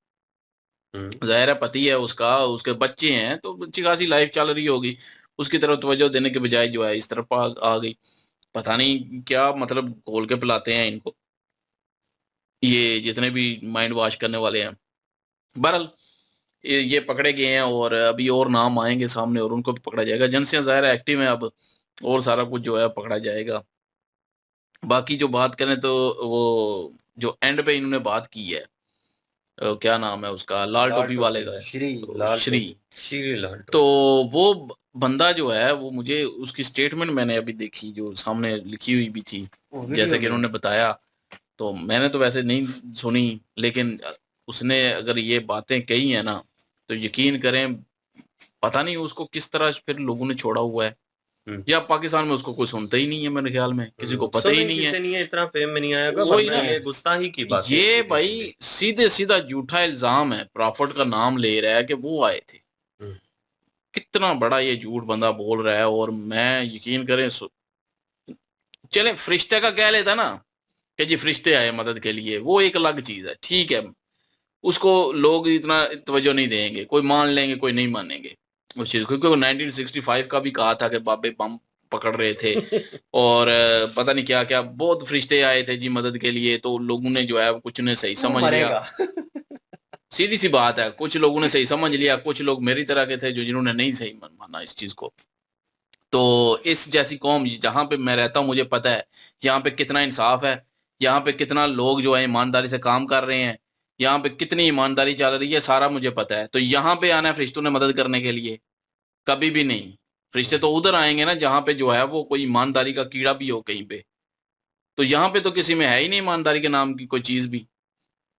ज़ाहिर है पति है उसका, उसके बच्चे हैं, तो अच्छी खासी लाइफ चल रही होगी। उसकी तरफ तवज्जो देने के बजाय जो है इस तरफ आ गई। पता नहीं क्या मतलब घोल के पिलाते हैं इनको, ये जितने भी माइंड वॉश करने वाले हैं। बहरहाल ये पकड़े गए हैं और अभी और नाम आएँगे सामने और उनको भी पकड़ा जाएगा। एजेंसियाँ ज़ाहिर है एक्टिव हैं अब, और सारा कुछ जो है पकड़ा जाएगा। बाकी जो बात करें तो वो जो एंड पे इन्होंने बात की है, क्या नाम है उसका, लाल लाल टोपी वाले टोपी, का है, श्री तो लाल श्री। टोपी, श्री लाल तो टोपी। वो बंदा जो है वो मुझे उसकी स्टेटमेंट मैंने अभी देखी जो सामने लिखी हुई भी थी, वो जैसे वीडियो कि में उन्होंने बताया। तो मैंने तो वैसे नहीं सुनी, लेकिन उसने अगर ये बातें कही है ना, तो यकीन करें पता नहीं उसको किस तरह फिर लोगों ने छोड़ा हुआ है, हम्म, या पाकिस्तान में उसको कोई सुनता ही नहीं है, मेरे ख्याल में किसी को पता ही सुने नहीं है। किसे नहीं है, इतना फेम में नहीं आएगा, वही वरना ना, ये गुस्ताही की बातें ये सीधी भाई सीधी। सीधे सीधा झूठा इल्जाम है, प्रॉफिट का नाम ले रहा है कि वो आए थे। हम्म, कितना बड़ा ये झूठ बंदा बोल रहा है। और मैं यकीन करें चले फरिश्ते का कह लेता ना कि जी फरिश्ते आए मदद के लिए, वो एक अलग चीज है, ठीक है। उसको लोग इतना तवज्जो नहीं देंगे, कोई मान लेंगे कोई नहीं मानेंगे उस चीज को, क्योंकि वो 1965 का भी कहा था कि बाबे बम पकड़ रहे थे और पता नहीं क्या क्या बहुत फरिश्ते आए थे जी मदद के लिए। तो लोगों ने जो है कुछ ने सही वो समझ लिया, मरेगा। सीधी सी बात है, कुछ लोगों ने सही समझ लिया, कुछ लोग मेरी तरह के थे जो जिन्होंने नहीं सही माना इस चीज को। तो इस जैसी कौम जहाँ पे मैं रहता हूँ मुझे पता है यहाँ पे कितना इंसाफ है, यहाँ पे कितना लोग जो है ईमानदारी से काम कर रहे हैं, यहाँ पे कितनी ईमानदारी चल रही है, सारा मुझे पता है। तो यहाँ पे आना है फरिश्तों ने मदद करने के लिए? कभी भी नहीं। फरिश्ते तो उधर आएंगे ना जहाँ पे जो है वो कोई ईमानदारी का कीड़ा भी हो कहीं पे। तो यहाँ पे तो किसी में है ही नहीं ईमानदारी के नाम की कोई चीज भी,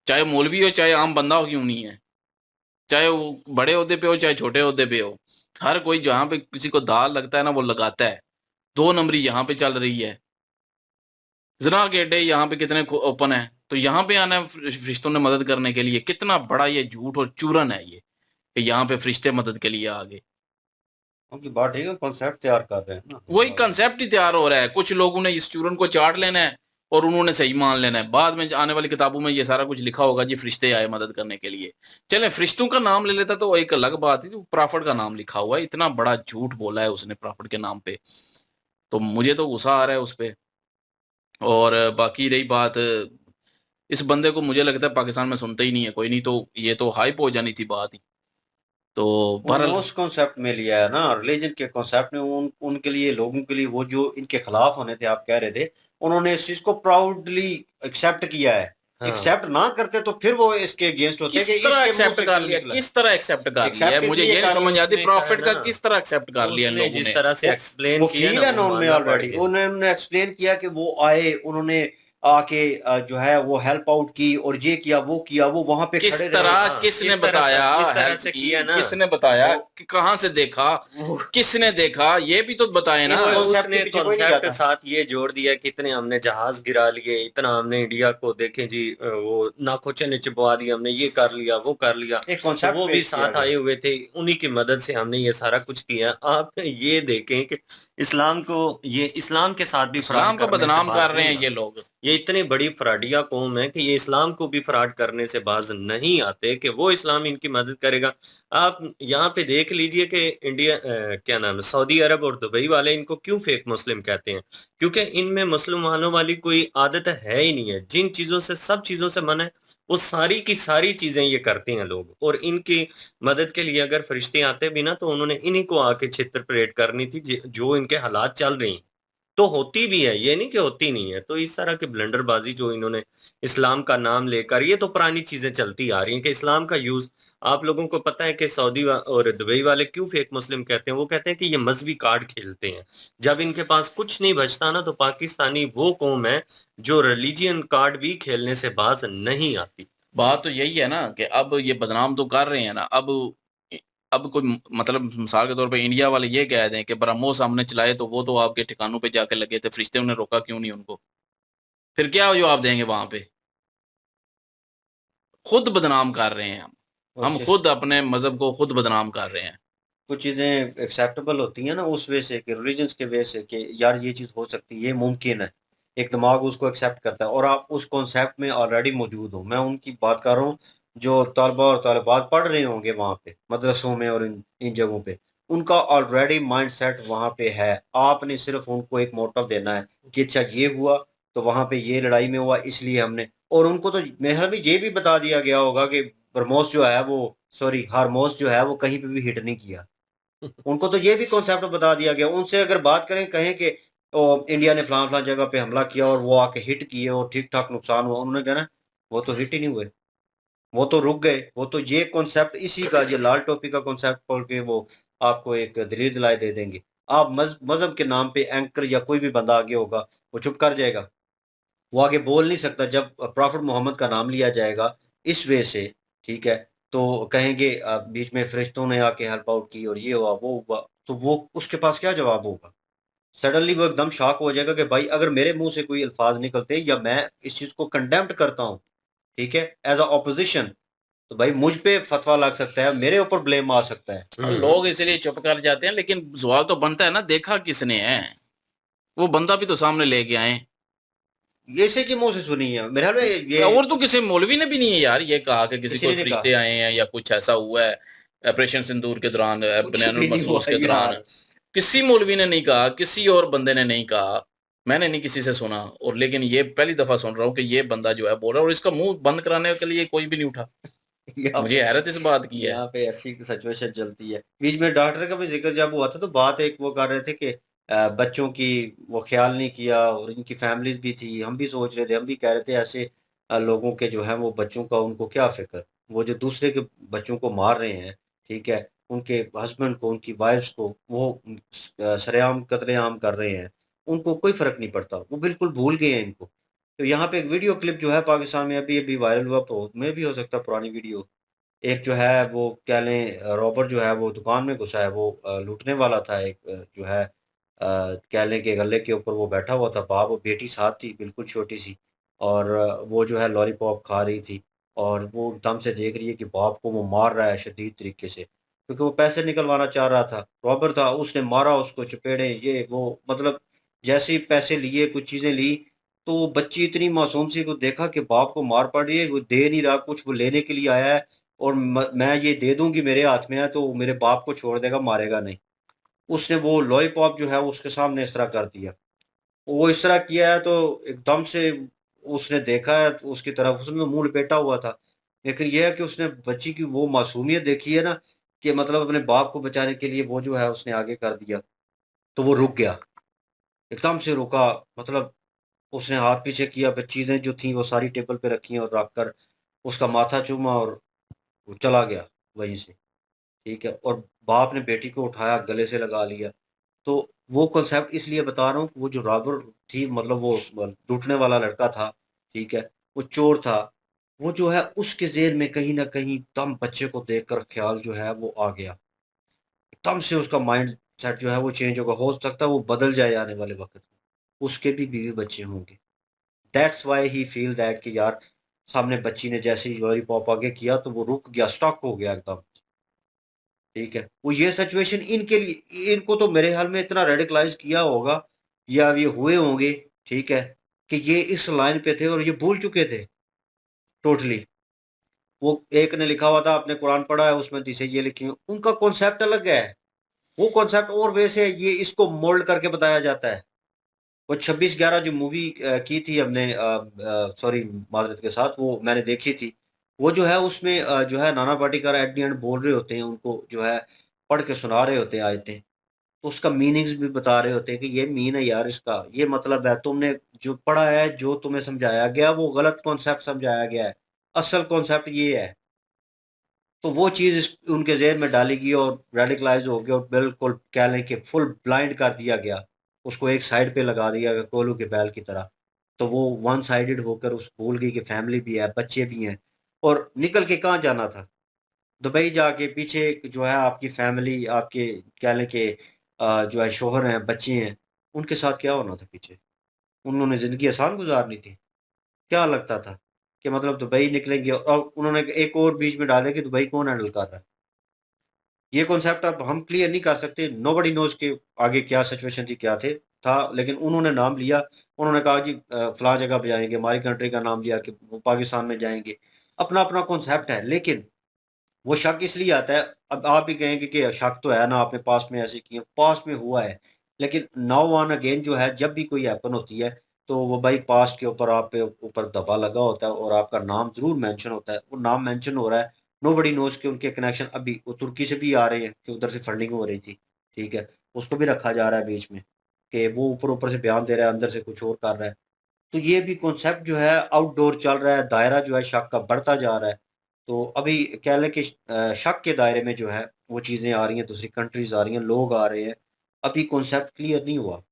चाहे मौलवी हो चाहे आम बंदा हो, क्यों नहीं है, चाहे वो बड़े ओहदे पे हो चाहे छोटे ओहदे पे हो। हर कोई जहाँ पे किसी को दाल लगता है ना वो लगाता है। 2 नंबरी यहाँ पे चल रही है, जना के अड्डे यहाँ पे कितने ओपन है। तो यहाँ पे आना है फरिश्तों ने मदद करने के लिए, कितना बड़ा ये झूठ और चूरन है ये कि यहाँ पे फरिश्ते मदद के लिए आ गए। उनकी बात ठीक है, कॉन्सेप्ट तैयार कर रहे हैं ना। वही कंसेप्ट ही तैयार हो रहा है, कुछ लोगों ने इस चूरन को चाट लेना है और उन्होंने सही मान लेना है। बाद में आने वाली किताबों में ये सारा कुछ लिखा होगा जी फरिश्ते आए मदद करने के लिए। चलें फरिश्तों का नाम ले लेता तो एक अलग बात है, प्रॉफिट का नाम लिखा हुआ है, इतना बड़ा झूठ बोला है उसने प्रॉफिट के नाम पे। तो मुझे तो गुस्सा आ रहा है उस पे। और बाकी रही बात, इस बंदे को मुझे लगता है पाकिस्तान में सुनता ही नहीं है कोई, नहीं तो ये तो हाइप हो जानी थी बात ही। तो उन्होंने बहरहाल उस कॉन्सेप्ट में लिया है ना, रिलीजन के कॉन्सेप्ट में उनके लिए, लोगों के लिए, वो जो इनके खिलाफ होने थे, आप कह रहे थे, उन्होंने इस चीज को प्राउडली एक्सेप्ट किया है। हाँ। एक्सेप्ट ना करते तो फिर वो इसके अगेंस्ट होते किस कि तरह इसके मुंह एक्सेप्ट से कर क्यों लिया, निकला? किस तरह एक्सेप्ट कर लिया एक्सेप्ट है, मुझे इसलिए ये नहीं कर, समझ आती उसने प्रॉफिट कहा का ना, किस तरह एक्सेप्ट कर लिया इन उसने लोगों जिस ने। तरह से वो एक्सप्लेन वो किया फील ना है ना वो उनमें मानना पड़ ऑलरेडी। गया। उन्होंने एक्सप्लेन किया कि वो आए, उन्होंने आके जो है वो हेल्प आउट की और ये किया, वो वहां पे किस खड़े रहे। तरह हाँ, किसने इस तरह बताया से, इस तरह हेल्प से की, किया ना। किसने बताया वो कि कहाँ से देखा, वो किसने देखा, ये भी तो बताए ना। इस और कॉन्सेप्ट उसने के पीछे कोई नहीं कॉन्सेप्ट जाता। साथ ये जोड़ दिया कि इतने हमने जहाज गिरा लिए, इतना हमने इंडिया को देखें जी, वो नाकोचे ने चिपवा दिया, हमने ये कर लिया वो कर लिया। एक तो कॉन्सेप्ट वो भी पेश किया साथ गया। आए हुए थे, उन्हीं की मदद से हमने ये सारा कुछ किया। आप ये देखें कि इस्लाम को, ये इस्लाम के साथ भी फ्रॉड इस्लाम को करने से बदनाम बाज कर रहे हैं नहीं ये आते। लोग। ये इतनी बड़ी फ्रॉडिया कौम है कि ये इस्लाम को भी फ्रॉड करने से बाज नहीं आते कि वो इस्लाम इनकी मदद करेगा। आप यहाँ पे देख लीजिए कि इंडिया क्या नाम है, सऊदी अरब और दुबई वाले इनको क्यों फेक मुस्लिम कहते हैं? क्योंकि इनमें मुसलमानों वाली कोई आदत है ही नहीं है। जिन चीजों से, सब चीजों से मना है, वो सारी की सारी चीजें ये करते हैं लोग। और इनकी मदद के लिए अगर फरिश्ते आते भी ना, तो उन्होंने इन्हीं को आके छितर परेड करनी थी जो इनके हालात चल रही हैं। तो होती भी है, ये नहीं कि होती नहीं है। तो इस तरह की ब्लंडरबाजी जो इन्होंने इस्लाम का नाम लेकर, ये तो पुरानी चीजें चलती आ रही हैं कि इस्लाम का यूज आप लोगों को पता है कि और दुबई वाले क्यों फेक मुस्लिम कहते हैं? वो कहते हैं कि ये मजहबी कार्ड खेलते हैं। जब इनके पास कुछ नहीं बचता ना, तो पाकिस्तानी वो कौम है जो रिलीजियन कार्ड भी खेलने से बाज नहीं आती। बात तो यही है ना कि अब ये बदनाम तो कर रहे हैं ना। अब कोई मतलब मिसाल के तौर पे इंडिया वाले ये कह दें कि ब्रह्मोस हमने चलाए तो वो तो आपके ठिकानों पे जाके लगे थे, फरिश्ते ने रोका क्यों नहीं उनको? फिर क्या जवाब देंगे वहां पे? खुद बदनाम कर रहे हैं हम और खुद अपने मजहब को खुद बदनाम कर रहे हैं। कुछ चीज़ें एक्सेप्टेबल होती हैं ना उस वे से कि रिलीजन्स के वे से कि यार ये चीज़ हो सकती है, ये मुमकिन है। एक दिमाग उसको एक्सेप्ट करता है और आप उस कॉन्सेप्ट में ऑलरेडी मौजूद हो। मैं उनकी बात कर रहा हूँ जो तलबा और तलबात पढ़ रहे होंगे वहाँ पे मदरसों में और इन जगहों पे। उनका ऑलरेडी माइंडसेट वहाँ पे है। आपने सिर्फ उनको एक मोटिव देना है कि अच्छा ये हुआ तो वहाँ पे ये लड़ाई में हुआ इसलिए हमने, और उनको तो मेरे ख्याल में ये भी बता दिया गया होगा कि ब्रह्मोस जो है वो सॉरी हारमोस जो है वो कहीं पे भी हिट नहीं किया। उनको तो ये भी कॉन्सेप्ट बता दिया गया। उनसे अगर बात करें कहें कि इंडिया ने फलां-फलां जगह पे हमला किया और वो आके हिट किए और ठीक-ठाक नुकसान हुआ। उन्होंने कहना वो तो हिट ही नहीं हुए, वो तो रुक गए। वो तो ये कॉन्सेप्ट इसी का ये लाल टोपी का कॉन्सेप्ट खोल के वो आपको एक दलील दिलाई दे देंगे। आप मज़हब के नाम पे एंकर या कोई भी बंदा आगे होगा, वो चुप कर जाएगा। वो आगे बोल नहीं सकता। जब प्रॉफेट मोहम्मद का नाम लिया जाएगा इस वे से, ठीक है, तो कहेंगे बीच में फरिश्तों ने आके हेल्प आउट की और ये हुआ, वो हुआ, तो वो उसके पास क्या जवाब होगा? सडनली वो एकदम शॉक हो जाएगा कि भाई अगर मेरे मुँह से कोई अल्फाज़ निकलते या मैं इस चीज़ को कंडेम्न्ड करता हूँ, ठीक है, एज़ अ ऑपोज़िशन, तो भाई मुझ पे फतवा लग सकता है, मेरे ऊपर ब्लेम आ सकता है। और लोग इसलिए चुप कर जाते हैं, लेकिन सवाल तो बनता है ना, देखा किसने है? वो बंदा भी तो सामने लेके आए। ये इसी के मुँह से सुनी है। मेरे ख्याल में ये और तो किसी मौलवी ने भी नहीं है यार ये कहा कि किसी किसी को ने नहीं कहा। फरिश्ते आए हैं या कुछ ऐसा हुआ है ऑपरेशन सिंदूर के दौरान, कुछ बनैनुल भी नहीं हुआ मखसूस के दौरान। यार। किसी मौलवी ने नहीं कहा, किसी और बंदे ने नहीं कहा, मैंने नहीं किसी से सुना। और लेकिन ये पहली दफा सुन रहा हूँ कि ये बंदा जो है बोल रहा है, और इसका मुंह बंद कराने के लिए कोई भी नहीं उठा। यहाँ मुझे पे हैरत इस बात की है। यहाँ पे ऐसी सिचुएशन चलती है। बीच में डॉक्टर का भी ज़िक्र जब हुआ था तो बात एक वो कर रहे थे कि बच्चों की वो ख़्याल नहीं किया और इनकी फैमिलीज़ भी थी। हम भी सोच रहे थे, हम भी कह रहे थे ऐसे लोगों के जो हैं वो बच्चों का उनको क्या फ़िक्र? वो जो दूसरे के बच्चों को मार रहे हैं, ठीक है? उनके हस्बैंड को, उनकी वाइफ़्स को वो सरेआम कत्लेआम कर रहे हैं। उनको कोई फ़र्क नहीं पड़ता। वो बिल्कुल भूल गए हैं इनको। तो यहाँ पे एक वीडियो क्लिप जो है पाकिस्तान में अभी-अभी वायरल हुआ, तो में भी हो सकता है पुरानी वीडियो। एक जो है वो क्या लें रॉबर जो है वो दुकान में घुसा है, वो लूटने वाला था। एक जो है कह लें कि गल्ले के ऊपर वो बैठा हुआ था, बाप और बेटी साथ थी बिल्कुल छोटी-सी, और वो जो है लॉलीपॉप खा रही थी और वो दम से देख रही है कि बाप को वो मार रहा है शदीद तरीके से, क्योंकि वो पैसे निकलवाना चाह रहा था। रॉबर था, उसने मारा उसको चपेड़े ये वो, मतलब जैसे ही पैसे लिए, कुछ चीज़ें ली, तो वो बच्ची इतनी मासूम सी, वो देखा कि बाप को मार पड़ रही है, वो दे नहीं रहा कुछ, वो लेने के लिए आया है और मैं ये दे दूँगी मेरे हाथ में है तो मेरे बाप को छोड़ देगा, मारेगा नहीं। उसने वो लॉलीपॉप जो है वो उसके सामने इस तरह कर दिया। वो इस तरह किया है तो एकदम से उसने देखा है तो उसकी तरफ, उसने तो मुँह लपेटा हुआ था। लेकिन ये है कि उसने बच्ची की वो मासूमियत देखी है ना कि मतलब अपने बाप को बचाने के लिए वो जो है उसने आगे कर दिया। तो वो रुक गया, एकदम से रुका, मतलब उसने हाथ पीछे किया, फिर चीज़ें जो थी वो सारी टेबल पे रखी और रख कर उसका माथा चूमा और वो चला गया वहीं से। ठीक है? और बाप ने बेटी को उठाया, गले से लगा लिया। तो वो कॉन्सेप्ट इसलिए बता रहा हूँ कि वो जो रॉबर थी, मतलब वो लूटने वाला लड़का था, ठीक है? वो चोर था। वो जो है उसके ज़हन में कहीं न कहीं दम बच्चे को देखकर ख़्याल जो है वो आ गया। एकदम से उसका माइंडसेट जो है वो चेंज होगा। हो सकता है वो बदल जाए आने वाले वक़्त में। उसके भी बीवी-बच्चे होंगे। That's why he feel that कि यार सामने बच्ची ने जैसे ही लॉलीपॉप आगे किया तो वो रुक गया, स्टक हो गया एकदम। ठीक है? वो ये सिचुएशन इनके लिए, इनको तो मेरे ख़्याल में इतना रेडिकलाइज़ किया होगा या ये हुए होंगे, ठीक है? कि ये इस लाइन पे थे और ये भूल चुके थे टोटली। वो एक ने लिखा हुआ था, आपने कुरान पढ़ा है उसमें चीज़ें ये लिखी हुई, उनका कॉन्सेप्ट अलग है। वो कॉन्सेप्ट और वे से ये इसको मोल्ड करके बताया जाता है। वो 26/11 जो मूवी की थी हमने सॉरी माज़रत के साथ, वो मैंने देखी थी। वो जो है उसमें जो है Nana Patekar at the end बोल रहे होते हैं, उनको जो है पढ़ के सुना रहे होते हैं आयतें। तो उसका मीनिंग्स भी बता रहे होते हैं कि ये मीन है यार इसका, ये मतलब है, तुमने जो पढ़ा है, जो तुम्हें समझाया गया वो गलत कॉन्सेप्ट समझाया गया है। असल कॉन्सेप्ट ये है। तो वो चीज़ उनके ज़हन में डाली गई और रेडिकलाइज हो गया और बिल्कुल कह लें कि फुल ब्लाइंड कर दिया गया। उसको एक साइड पे लगा दिया गया कोलू के बैल की तरह। तो वो वन साइडेड होकर उस भूल गई कि फैमिली भी है, बच्चे भी हैं और निकल के कहाँ जाना था? दुबई जाके पीछे जो है आपकी फैमिली, आपके कह लें कि जो है शौहर हैं, बच्चे हैं, उनके साथ क्या होना था पीछे? उन्होंने ज़िंदगी आसान गुज़ारनी थी। क्या लगता था कि मतलब दुबई निकलेंगे और उन्होंने एक और बीच में डाला कि दुबई कौन हैंडल कर रहा है? ये कॉन्सेप्ट अब हम क्लियर नहीं कर सकते। नोबडी नोज़ कि आगे क्या सिचुएशन थी, क्या था, लेकिन उन्होंने नाम लिया। उन्होंने कहा जी फलाँ जगह पे जाएँगे, हमारी कंट्री का नाम लिया कि वो पाकिस्तान में जाएँगे। अपना-अपना कॉन्सेप्ट है, लेकिन वो शक इसलिए आता है, अब आप भी कहेंगे कि शक तो है ना, आपने पास्ट में ऐसे किए, पास्ट में हुआ है। लेकिन नाउ ऑन अगेन जो है, जब भी कोई हैपन होती है, तो वो भाई पास्ट के ऊपर आप पे ऊपर दबा लगा होता है और आपका नाम ज़रूर मेंशन होता है। वो नाम मेंशन हो रहा है, नोबडी नोज़ कि उनके कनेक्शन अभी वो तुर्की से भी आ रहे हैं कि उधर से फंडिंग हो रही थी, ठीक है? उसको भी रखा जा रहा है बीच में, कि वो ऊपर-ऊपर से बयान दे रहा है, अंदर से कुछ और कर रहा है। तो ये भी कॉन्सेप्ट जो है आउटडोर चल रहा है, दायरा जो है शक का बढ़ता जा रहा है। तो अभी कह लें कि शक के दायरे में जो है वो चीज़ें आ रही हैं, दूसरी कंट्रीज़ आ रही हैं, लोग आ रहे हैं। अभी कॉन्सेप्ट क्लियर नहीं हुआ।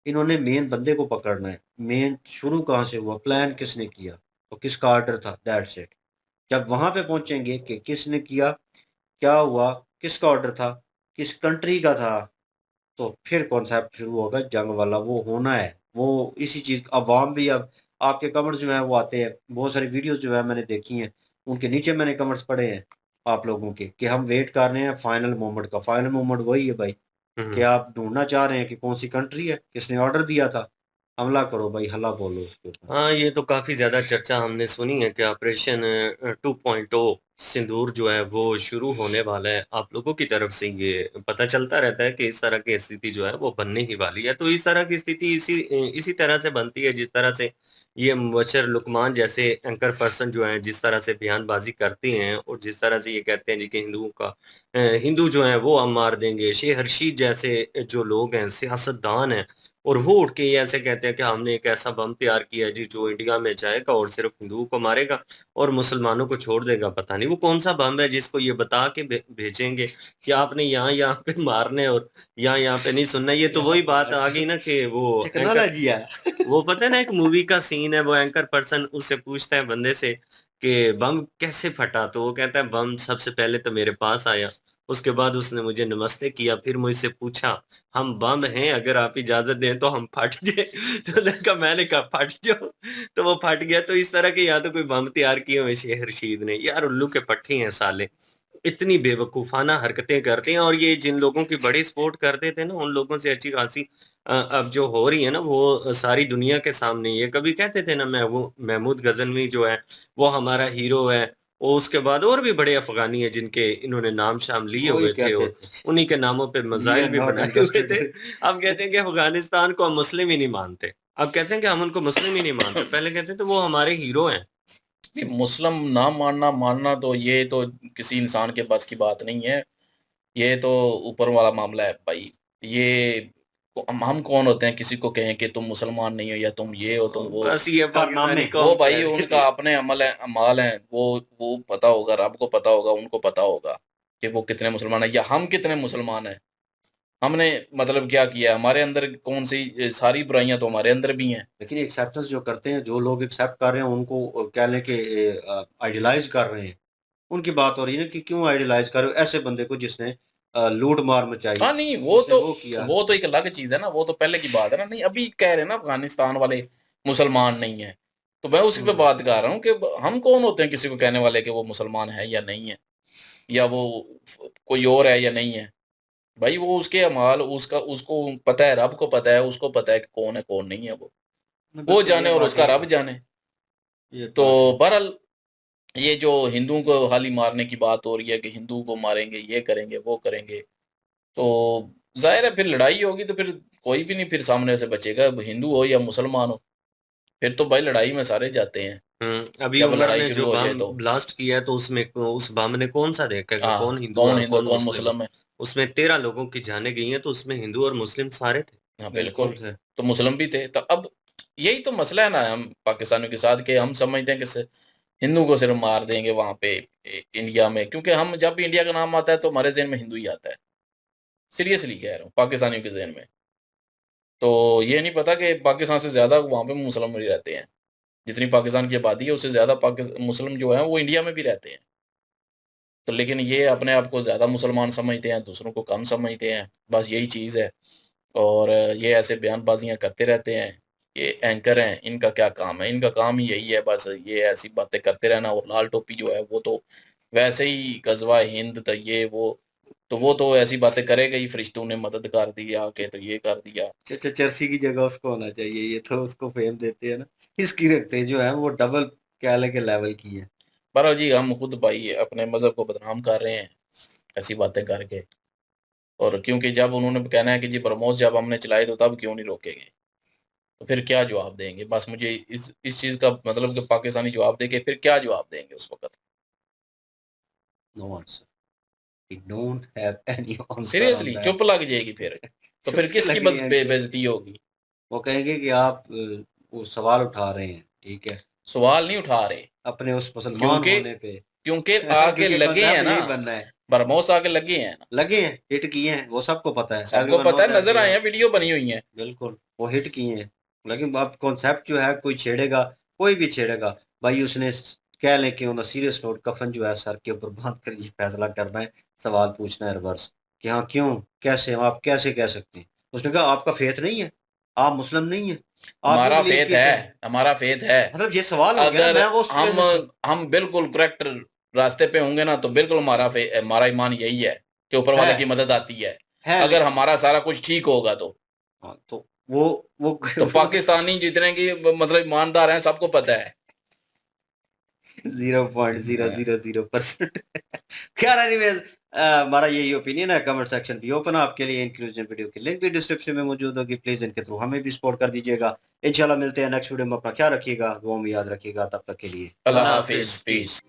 इन्होंने मेन बंदे को पकड़ना है। मेन शुरू कहाँ से हुआ, प्लान किसने किया और किसका ऑर्डर था, दैट्स इट। जब वहाँ पे पहुँचेंगे कि किसने किया, क्या हुआ, किसका ऑर्डर था, किस कंट्री का था, तो फिर कॉन्सेप्ट शुरू होगा जंग वाला, वो होना है। वो इसी चीज़ अवाम भी अब आपके कमेंट्स जो हैं वो आते हैं। बहुत सारी वीडियोज़ जो है मैंने देखी हैं, उनके नीचे मैंने कमेंट्स पढ़े हैं आप लोगों के कि हम वेट कर रहे हैं फाइनल मोमेंट का। फाइनल मोमेंट वही है भाई कि हम्म। आप ढूँढना चाह रहे हैं कि कौन-सी कंट्री है, किसने ऑर्डर दिया था। हमला करो भाई, हल्ला बोलो उसके ऊपर। हाँ, ये तो काफ़ी ज़्यादा चर्चा हमने सुनी है कि ऑपरेशन 2.0 सिंदूर जो है वो शुरू होने वाला है। आप लोगों की तरफ से ये पता चलता रहता है कि इस तरह की स्थिति जो है वो बनने ही वाली है। तो इस तरह की स्थिति इसी तरह से बनती है जिस तरह से ये मुबशर लुकमान जैसे एंकर पर्सन जो हैं जिस तरह से बयानबाज़ी करते हैं और जिस तरह से ये कहते हैं जी कि हिंदू जो हैं वो हम मार देंगे। शेख रशीद जैसे जो लोग हैं, सियासतदान हैं और वो उठ के ये ऐसे कहते हैं कि हमने एक ऐसा बम तैयार किया है जी जो इंडिया में जाएगा और सिर्फ हिंदुओं को मारेगा और मुसलमानों को छोड़ देगा। पता नहीं वो कौन सा बम है जिसको ये बता के भेजेंगे कि आपने यहाँ यहाँ पे मारने और यहाँ यहाँ पे नहीं सुनना। ये तो वही बात आ गई ना कि टेक्नोलॉजी है। वो पता है ना एक मूवी का सीन है, वो एंकर पर्सन उससे पूछता है बंदे से कि बम कैसे फटा, तो वो कहता है बम सबसे पहले तो मेरे पास आया, उसके बाद उसने मुझे नमस्ते किया, फिर मुझसे पूछा हम बम हैं, अगर आप इजाजत दें तो हम फट जाए। तो मैंने कहा फट जाओ, तो वो फट गया। तो इस तरह के यहाँ तो कोई बम तैयार किए हुए शेख रशीद ने, यार उल्लू के पट्टे हैं साले, इतनी बेवकूफाना हरकतें करते हैं। और ये जिन लोगों की बड़ी सपोर्ट करते थे ना उन लोगों से अच्छी खासी अब जो हो रही है ना वो सारी दुनिया के सामने। ये कभी कहते थे ना महमूद गजनवी जो है वो हमारा हीरो है, और उसके बाद और भी बड़े अफगानी है जिनके इन्होंने नाम शाम लिए वही हुए थे कहते और थे, उन्हीं के नामों पे वी मजाइल आर भी नॉट बनाए हुए थे। इंटरेस्टेड। अब कहते हैं कि अफगानिस्तान को हम मुस्लिम ही नहीं मानते। अब कहते हैं कि हम उनको मुस्लिम ही नहीं मानते, पहले कहते थे वो हमारे हीरो हैं। नहीं, मुस्लिम ना मानना मानना तो ये तो किसी इंसान के बस की बात नहीं है। ये तो ऊपर वाला मामला है भाई। ये हम कौन होते हैं किसी को कहें कि तुम मुसलमान नहीं हो या तुम ये हो तुम वो। बस ये कारनामे। पाकिस्तानी वो कौम कह भाई देती उनका है। अपने अमल है, अमाल हैं, वो पता होगा, रब को पता होगा, उनको पता होगा कि वो कितने मुसलमान है या हम कितने मुसलमान हैं। हमने मतलब क्या किया, हमारे अंदर कौन सी सारी बुराइयां तो हमारे अंदर भी हैं। लेकिन एक्सेप्टेंस जो करते हैं, जो लोग एक्सेप्ट कर रहे हैं उनको कह लें कि आइडियलाइज़ कर रहे हैं। उनकी बात हो रही है ना कि क्यों आइडियलाइज़ कर रहे हो ऐसे बंदे को जिसने लूट मार मचाई, हाँ नहीं, जिसने वो किया। वो तो एक अलग चीज है ना, वो तो पहले की बात है ना। नहीं अभी कह रहे हैं ना अफगानिस्तान वाले मुसलमान नहीं है, तो मैं उसी पे हुँ। बात कर रहा हूँ कि हम कौन होते हैं किसी को कहने वाले कि वो मुसलमान है या नहीं है, या वो कोई और है या नहीं है। भाई वो उसके अमाल, उसका उसको पता है, रब को पता है, उसको पता है कि कौन है कौन नहीं है। वो बिल्कुल ये जाने और बात उसका है, रब जाने। ये तो बात है। बहरहाल ये जो हिंदुओं को हाली मारने की बात हो रही है कि हिंदू को मारेंगे, ये करेंगे, वो करेंगे, तो ज़ाहिर है फिर लड़ाई होगी तो फिर कोई भी नहीं फिर सामने से बचेगा, अब हिंदू हो या मुसलमान हो। फिर तो भाई लड़ाई में सारे जाते हैं, अभी जब उमर लड़ाई ने शुरू जो हो जाए बम तो। ब्लास्ट किया है तो उसमें उस बम ने कौन सा देखा है कि हाँ, कौन हिंदू है कौन और हिंदू है, कौन कौन मुस्लिम है। मुस्लिम है। उसमें 13 लोगों की जानें गई हैं, तो उसमें हिंदू और मुस्लिम सारे थे। हाँ, बिल्कुल। बिल्कुल है। तो मुस्लिम भी थे। तो अब यही तो मसला है ना हम पाकिस्तानियों के साथ कि हम समझते हैं कि हिंदू को सिर्फ मार देंगे वहाँ पे, इंडिया में, क्योंकि हम जब भी इंडिया का नाम आता है तो हमारे जहन में हिंदू ही आता है, सीरियसली कह रहा हूँ, पाकिस्तानियों के जहन में। तो ये नहीं पता कि पाकिस्तान से ज़्यादा वहाँ पे मुसलमान भी रहते हैं, जितनी पाकिस्तान की आबादी है उससे ज़्यादा मुस्लिम जो है वो इंडिया में भी रहते हैं। तो लेकिन ये अपने आप को ज़्यादा मुसलमान समझते हैं, दूसरों को कम समझते हैं, बस यही चीज़ है। और ये ऐसे बयानबाजियाँ करते रहते हैं। ये एंकर हैं, इनका क्या काम है? इनका काम ही यही है, बस ये ऐसी बातें करते रहना। और लाल टोपी जो है वो तो वैसे ही गज़वा हिंद तो ये वो तो ऐसी बातें करेगा ही, फरिश्तों ने मदद कर दी आके, तो ये कर दिया। अच्छा, चर्सी की जगह उसको होना चाहिए, ये तो उसको फेम देते हैं ना, इसकी रखते हैं जो है वो डबल क्या के लेवल की है। पर जी हम खुद भाई अपने मज़हब को बदनाम कर रहे हैं ऐसी बातें करके। और क्योंकि जब उन्होंने कहना है कि जी ब्रह्मोस जब हमने चलाए तो तब क्यों नहीं रोके गए, तो फिर क्या जवाब देंगे? बस मुझे इस चीज़ का मतलब कि पाकिस्तानी जवाब देके फिर क्या जवाब देंगे उस वक़्त? No answer, we don't have any answer on seriously that. चुप लग जाएगी फिर। तो फिर चुप किसकी लगी है इनको। बेइज्जती होगी? वो कहेंगे कि आप वो सवाल उठा रहे हैं, ठीक है, सवाल नहीं उठा रहे, अपने उस मुसलमान क्योंकि होने पे। क्योंकि आके क्योंकि लगे हैं कॉन्सेप्ट ना, यही बनना है, ब्रह्मोस आके लगे हैं ना, लगे हैं, हिट किए हैं, वो सबको पता है, सबको एवरीवन पता नोस है, दैट नज़र दे आए आर, हैं, वीडियो बनी हुई है। बिल्कुल वो हिट किए हैं। लेकिन अब कॉन्सेप्ट जो है कोई छेड़ेगा, कोई भी छेड़ेगा, भाई उसने कह लें कि ऑन सीरियस नोट कफन जो है सर के ऊपर बांध कर ये फैसला करना है, सवाल पूछना है रिवर्स कि हाँ क्यों, कैसे, आप कैसे कह सकते हैं? उसने कहा आपका फेथ नहीं है, आप मुस्लिम नहीं है, आप भी हमारा बिलीव फेथ करते है, हैं। हमारा फेथ है। मतलब ये सवाल हो गया ना, अगर मैं वो उस हम वजह से हम बिल्कुल करेक्ट रास्ते पे होंगे ना तो बिल्कुल हमारा ईमान यही है कि ऊपर वाले की मदद आती है। अगर लेकिन हमारा सारा कुछ ठीक होगा हाँ, तो वो तो वो पाकिस्तानी जितने की मतलब ईमानदार हैं सबको पता है। 0.000% खैर एनीवेज, हमारा यही ओपिनियन है। कमेंट सेक्शन भी ओपन है आपके लिए। इंक्लूजन वीडियो की लिंक भी डिस्क्रिप्शन में मौजूद होगी, प्लीज इनके थ्रू हमें भी सपोर्ट कर दीजिएगा। इंशाल्लाह मिलते हैं नेक्स्ट वीडियो में, अपना ख्याल रखिएगा, दुआ में याद रखिएगा, तब तक के लिए अल्लाह अल्लाह हाफिज, हाफिज, पीस। पीस।